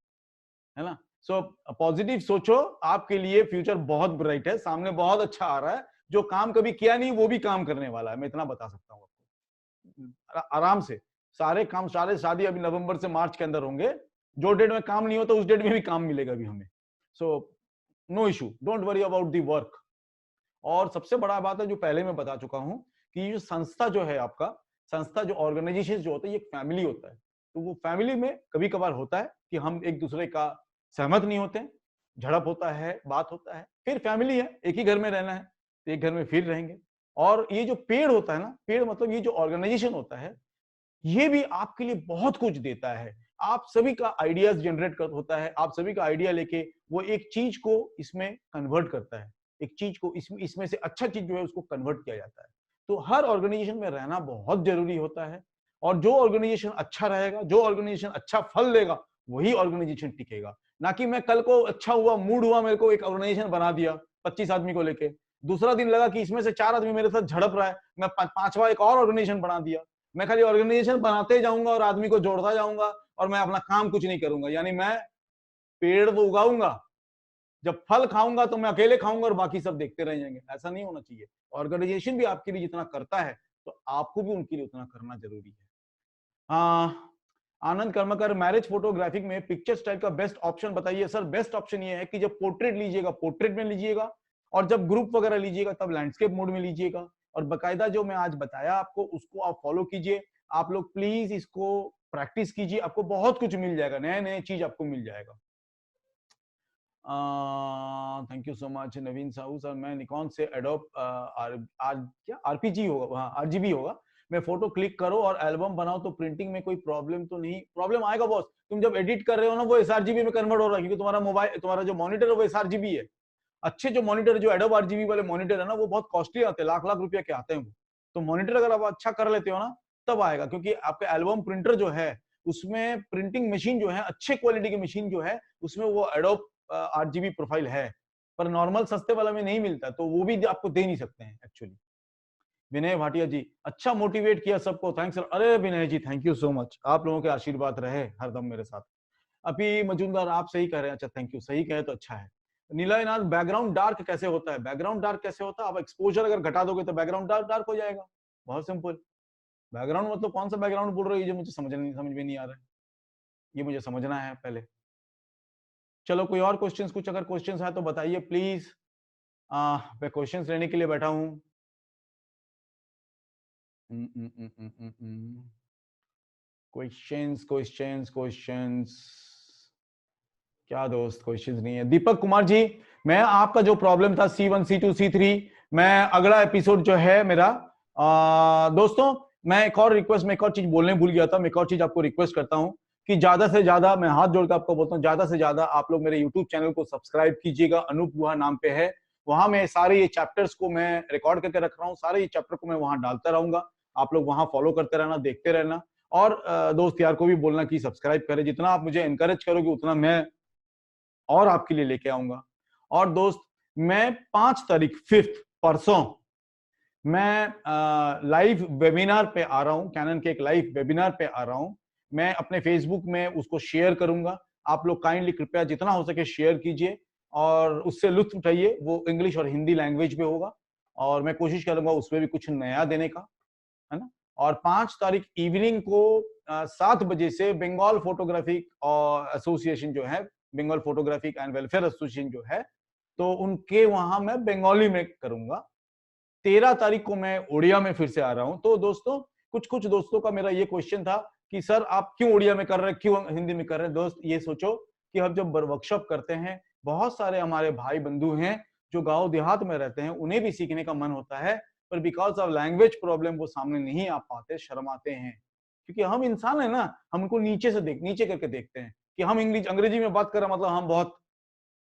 S1: है ना। सो पॉजिटिव सोचो, आपके लिए फ्यूचर बहुत ब्राइट है, सामने बहुत अच्छा आ रहा है, जो काम कभी किया नहीं वो भी काम करने वाला है, मैं इतना बता सकता हूँ आपको आराम से। सारे काम, सारे शादी अभी नवंबर से मार्च के अंदर होंगे, जो डेट में काम नहीं होता उस डेट में भी काम मिलेगा अभी हमें। So no issue, don't worry about the work. और सबसे बड़ा बात है जो पहले मैं बता चुका हूं, कि ये संस्था जो है आपका, संस्था जो ऑर्गेनाइजेशन जो होता है, ये फैमिली होता है। तो वो फैमिली में कभी कभार होता है कि हम एक दूसरे का सहमत नहीं होते, झड़प होता है, बात होता है, फिर फैमिली है, एक ही घर में रहना है, तो एक घर में फिर रहेंगे। और ये जो पेड़ होता है ना, पेड़ मतलब ये जो ऑर्गेनाइजेशन होता है, ये भी आपके लिए बहुत कुछ देता है। आप सभी का आइडियाज जनरेट कर होता है, आप सभी का आइडिया लेके वो एक चीज को इसमें कन्वर्ट करता है, एक चीज को इसमें से अच्छा चीज जो है उसको कन्वर्ट किया जाता है। तो हर ऑर्गेनाइजेशन में रहना बहुत जरूरी होता है, और जो ऑर्गेनाइजेशन अच्छा रहेगा, जो ऑर्गेनाइजेशन अच्छा फल देगा, वही ऑर्गेनाइजेशन टिकेगा। ना कि मैं कल को अच्छा हुआ, मूड हुआ, मेरे को एक ऑर्गेनाइजेशन बना दिया 25 आदमी को लेके, दूसरा दिन लगा कि इसमें से 4 आदमी मेरे साथ झड़प रहा है, मैं पांचवा एक और ऑर्गेनाइजेशन बना दिया। मैं खाली ऑर्गेनाइजेशन बनाते जाऊंगा और आदमी को जोड़ता जाऊंगा, और मैं अपना काम कुछ नहीं करूंगा। यानी मैं पेड़ तो उगाऊंगा, जब फल खाऊंगा तो मैं अकेले खाऊंगा और बाकी सब देखते रह जाएंगे। ऐसा नहीं होना चाहिए। ऑर्गेनाइजेशन भी आपके लिए जितना करता है, तो आपको भी उनके लिए उतना करना जरूरी है। आनंद कर्मकर, मैरिज फोटोग्राफी में पिक्चर स्टाइल का बेस्ट ऑप्शन बताइए। सर बेस्ट ऑप्शन ये है कि जब पोर्ट्रेट लीजिएगा पोर्ट्रेट में लीजिएगा, और जब ग्रुप वगैरह लीजिएगा तब लैंडस्केप मोड में लीजिएगा। और बकायदा जो मैं आज बताया आपको उसको आप फॉलो कीजिए। आप लोग प्लीज इसको प्रैक्टिस कीजिए, आपको बहुत कुछ मिल जाएगा, नए नए चीज आपको मिल जाएगा। Thank you so much Naveen Sahu. Sir मैं निकॉन से एडोब क्या आरपीजी होगा, हाँ आरजीबी होगा, मैं फोटो क्लिक करो और एल्बम बनाओ तो प्रिंटिंग में कोई प्रॉब्लम तो नहीं? प्रॉब्लम आएगा बॉस, तुम जब एडिट कर रहे हो ना वो एसआरजीबी में कन्वर्ट हो रहा है, क्योंकि तुम्हारा मोबाइल, तुम्हारा जो मॉनिटर है वो एसआरजीबी है। अच्छे जो मॉनिटर, जो एडोब आरजीबी वाले मॉनिटर है ना, वो बहुत कॉस्टली आते हैं, लाख लाख रुपया के आते हैं वो। तो मॉनिटर अगर आप अच्छा कर लेते हो ना, तब आएगा, क्योंकि आपका एल्बम प्रिंटर जो है उसमें प्रिंटिंग मशीन जो है, अच्छे क्वालिटी की मशीन जो है, उसमें वो एडोब आरजीबी प्रोफाइल है, पर नॉर्मल सस्ते वाला में नहीं मिलता, तो वो भी आपको दे नहीं सकते हैं एक्चुअली। विनय भाटिया जी, अच्छा मोटिवेट किया सबको, थैंक्स। अरे विनय जी थैंक यू सो मच, आप लोगों के आशीर्वाद रहे हरदम मेरे साथ। अभी मजूमदार आप सही कह रहे हैं, अच्छा थैंक यू, सही कहे तो अच्छा है। नीलानाथ, बैकग्राउंड डार्क कैसे होता है? बैकग्राउंड डार्क कैसे होता है? आप एक्सपोजर अगर घटा दोगे तो बैकग्राउंड डार्क डार्क हो जाएगा, बहुत सिंपल। बैकग्राउंड मतलब कौन सा बैकग्राउंड बोल रही है जो मुझे समझ में नहीं आ रहा है, ये मुझे समझना है पहले। चलो कोई और क्वेश्चंस, कुछ अगर क्वेश्चंस है तो बताइए प्लीज। मैं क्वेश्चंस लेने के लिए बैठा हूं। क्वेश्चंस क्वेश्चंस क्वेश्चंस, क्या दोस्त क्वेश्चंस नहीं है? दीपक कुमार जी, मैं आपका जो प्रॉब्लम था C1 C2 C3, मैं अगला एपिसोड जो है मेरा, दोस्तों मैं एक और रिक्वेस्ट, मैं एक और चीज बोलने भूल गया था, मैं एक और चीज आपको रिक्वेस्ट करता हूं कि ज्यादा से ज्यादा, मैं हाथ जोड़कर आपको बोलता हूं, ज्यादा से ज्यादा आप लोग मेरे यूट्यूब चैनल को सब्सक्राइब कीजिएगा, अनूप गुहा नाम पे है। वहां मैं सारे ये चैप्टर्स को मैं रिकॉर्ड करके रख रहा हूँ, सारे ये चैप्टर को मैं वहां डालता रहूंगा, आप लोग वहां फॉलो करते रहना, देखते रहना। और दोस्त यार को भी बोलना कि सब्सक्राइब करें, जितना आप मुझे एनकरेज करोगे उतना मैं और आपके लिए लेके आऊंगा। और दोस्त मैं 5 तारीख 5 परसों मैं लाइव वेबिनार पे आ रहा हूं, कैनन के एक लाइव वेबिनार पे आ रहा हूं। मैं अपने फेसबुक में उसको शेयर करूंगा, आप लोग काइंडली कृपया जितना हो सके शेयर कीजिए और उससे लुत्फ उठाइए। वो इंग्लिश और हिंदी लैंग्वेज में होगा, और मैं कोशिश करूंगा उसमें भी कुछ नया देने का, है ना। और 5 तारीख इवनिंग को 7 बजे से बंगाल फोटोग्राफिक एसोसिएशन जो है, Bengal photographic and welfare association जो है, तो उनके वहां मैं बंगाली में करूंगा। 13 तारीख को मैं उड़िया में फिर से आ रहा हूं। तो दोस्तों, कुछ कुछ दोस्तों का मेरा ये क्वेश्चन था कि सर आप क्यों उड़िया में कर रहे हैं, क्यों हिंदी में कर रहे हैं? दोस्त ये सोचो कि हम जब वर्कशॉप करते हैं, बहुत सारे हमारे भाई बंधु हैं जो गांव देहात में रहते हैं, उन्हें भी सीखने का मन होता है, पर बिकॉज ऑफ लैंग्वेज प्रॉब्लम वो सामने नहीं आ पाते, शर्माते हैं। क्योंकि हम इंसान है ना, हम उनको नीचे करके देखते हैं कि हम इंग्लिश अंग्रेजी में बात कर रहे, मतलब हम बहुत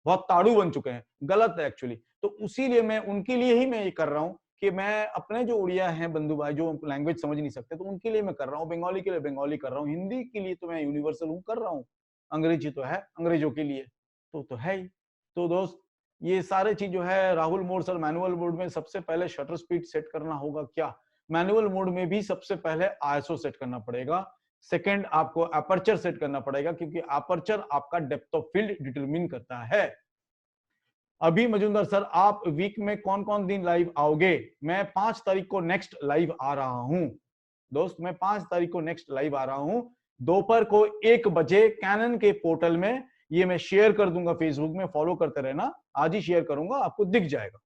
S1: बहुत ताड़ू बन चुके हैं। गलत है एक्चुअली। तो उसीलिए मैं उनके लिए ही मैं ये कर रहा हूँ कि मैं अपने जो उड़िया हैं बंधु भाई जो लैंग्वेज समझ नहीं सकते, तो उनके लिए मैं कर रहा हूँ, बंगाली के लिए बंगाली कर रहा हूँ, हिंदी के लिए तो मैं यूनिवर्सल हूँ कर रहा हूँ, अंग्रेजी तो है अंग्रेजों के लिए, तो है ही। तो दोस्त, ये सारे चीज जो है Rahul mode sir, manual mode में सबसे पहले शटर स्पीड सेट करना होगा क्या? मैनुअल मोड में भी सबसे पहले आईएसओ सेट करना पड़ेगा, सेकंड आपको अपर्चर सेट करना पड़ेगा, क्योंकि अपर्चर आपका डेप्थ ऑफ फील्ड डिटरमिन करता है। अभी मजुमदार सर, आप वीक में कौन कौन दिन लाइव आओगे? मैं 5 तारीख को नेक्स्ट लाइव आ रहा हूं दोस्त, मैं 5 तारीख को नेक्स्ट लाइव आ रहा हूं, दोपहर को 1 बजे कैनन के पोर्टल में। ये मैं शेयर कर दूंगा फेसबुक में, फॉलो करते रहना, आज ही शेयर करूंगा, आपको दिख जाएगा।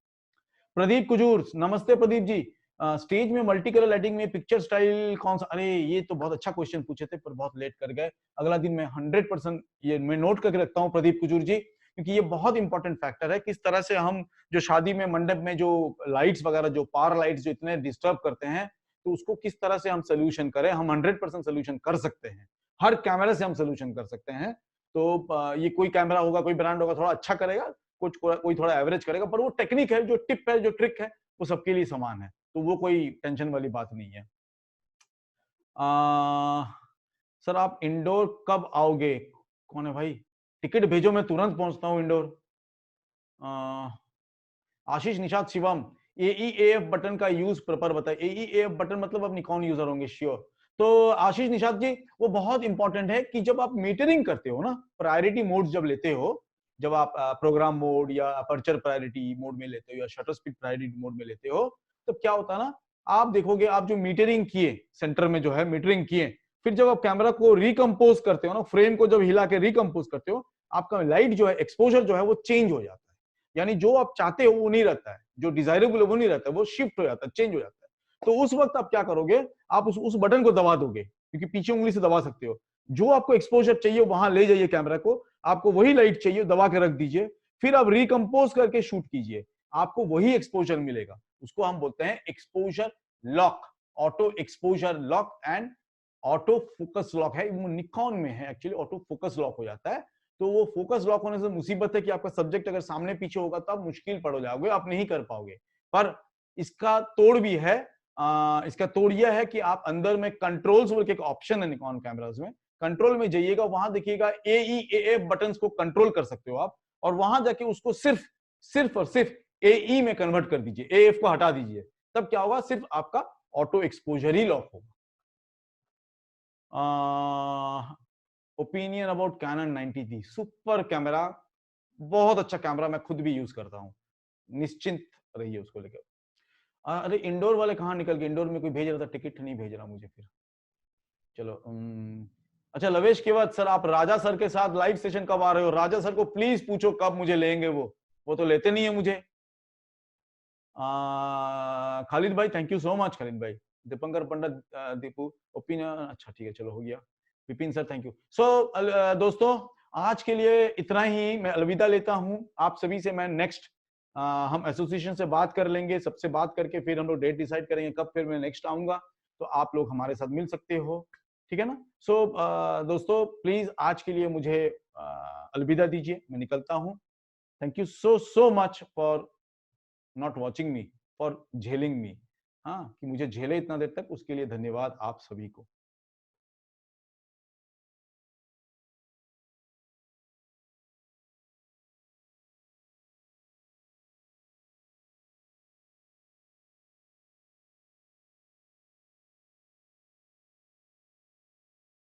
S1: प्रदीप कुजूर, नमस्ते प्रदीप जी। स्टेज में मल्टी कलर लाइटिंग में पिक्चर स्टाइल कौन सा? अरे ये तो बहुत अच्छा क्वेश्चन पूछे थे, पर बहुत लेट कर गए। अगला दिन मैं 100% ये मैं नोट करके रखता हूँ प्रदीप कुजूर जी, क्योंकि ये बहुत इंपॉर्टेंट फैक्टर है, किस तरह से हम जो शादी में मंडप में जो लाइट्स वगैरह, जो पावर लाइट्स जो इतने डिस्टर्ब करते हैं, तो उसको किस तरह से हम सोल्यूशन करें। हम 100% सोल्यूशन कर सकते हैं, हर कैमरे से हम सोल्यूशन कर सकते हैं। तो ये कोई कैमरा होगा, कोई ब्रांड होगा थोड़ा अच्छा करेगा, कुछ कोई थोड़ा एवरेज करेगा, पर वो टेक्निक है, जो टिप है, जो ट्रिक है, वो सबके लिए समान है, तो वो कोई टेंशन वाली बात नहीं है। सर आप इंदौर कब आओगे? कौन है भाई? टिकट भेजो, मैं तुरंत पहुंचता हूँ इंदौर। आशीष निषाद शिवम, AEAF बटन का यूज प्रॉपर बताए। AEAF बटन मतलब आप निकॉन यूजर होंगे श्योर। तो आशीष निषाद जी, वो बहुत इंपॉर्टेंट है कि जब आप मीटरिंग करते हो ना, प्रायोरिटी मोड जब लेते हो, जब आप प्रोग्राम मोड या अपर्चर प्रायोरिटी मोड में लेते हो या शटर स्पीड प्रायोरिटी मोड में लेते हो, तो क्या होता है ना, आप देखोगे आप जो मीटरिंग किए, सेंटर में जो है मीटरिंग किए, फिर जब आप कैमरा को रिकम्पोज करते हो ना, फ्रेम को जब हिला के रिकम्पोज करते हो, आपका लाइट जो है, एक्सपोजर जो है वो चेंज हो जाता है। यानी जो आप चाहते हो वो नहीं रहता है, जो डिजायरेबल है वो नहीं रहता है, वो शिफ्ट हो जाता है, चेंज हो जाता है। तो उस वक्त आप क्या करोगे, आप उस बटन को दबा दोगे, क्योंकि पीछे उंगली से दबा सकते हो। जो आपको एक्सपोजर चाहिए वहां ले जाइए कैमरा को, आपको वही लाइट चाहिए दबा के रख दीजिए, फिर आप रिकम्पोज करके शूट कीजिए, आपको वही एक्सपोजर मिलेगा। उसको हम बोलते हैं exposure lock, auto exposure lock and auto focus lock है, वो निकॉन में है एक्चुअली, ऑटो फोकस लॉक हो जाता है। तो वो फोकस लॉक होने से मुसीबत है कि आपका सब्जेक्ट अगर सामने पीछे होगा तो आप मुश्किल पड़ जाओगे, आप नहीं कर पाओगे। पर इसका तोड़ भी है, इसका तोड़ यह है कि आप अंदर में कंट्रोल्स बोल के एक ऑप्शन है निकॉन कैमरास में, कंट्रोल में जाइएगा, वहां देखिएगा AEAF बटन्स को कंट्रोल कर सकते हो आप, और वहां जाके उसको सिर्फ और सिर्फ AE में कन्वर्ट कर दीजिए, AF को हटा दीजिए, तब क्या होगा, सिर्फ आपका ऑटो एक्सपोजर ही लॉक होगा। Opinion about Canon 90D, super camera, बहुत अच्छा कैमरा, मैं खुद भी यूज करता हूँ, निश्चिंत रहिए उसको लेकर। अरे इंडोर वाले कहाँ निकल गए? इंडोर में कोई भेज रहा था, टिकट नहीं भेज रहा मुझे फिर। चलो अच्छा लवेश के बाद सर, आप राजा सर के साथ लाइव सेशन कब आ रहे हो? राजा सर को प्लीज पूछो कब मुझे लेंगे, वो तो लेते नहीं है मुझे। खालिद भाई thank you so much, Khalid भाई। दीपंकर पंडित दीपू ओपिनियन, अच्छा ठीक है चलो हो गया। Vipin sir thank you. So दोस्तों आज के लिए इतना ही, मैं अलविदा लेता हूं आप सभी से। मैं नेक्स्ट हम एसोसिएशन से बात कर लेंगे, सबसे बात करके फिर हम लोग डेट डिसाइड करेंगे कब फिर मैं नेक्स्ट आऊंगा, तो आप लोग हमारे साथ मिल सकते हो, ठीक है ना। सो दोस्तों प्लीज आज के लिए मुझे अलविदा दीजिए, मैं निकलता हूं। Thank you so much for not watching me, for झेलिंग मी, हाँ कि मुझे झेले इतना देर तक, उसके लिए धन्यवाद आप सभी को।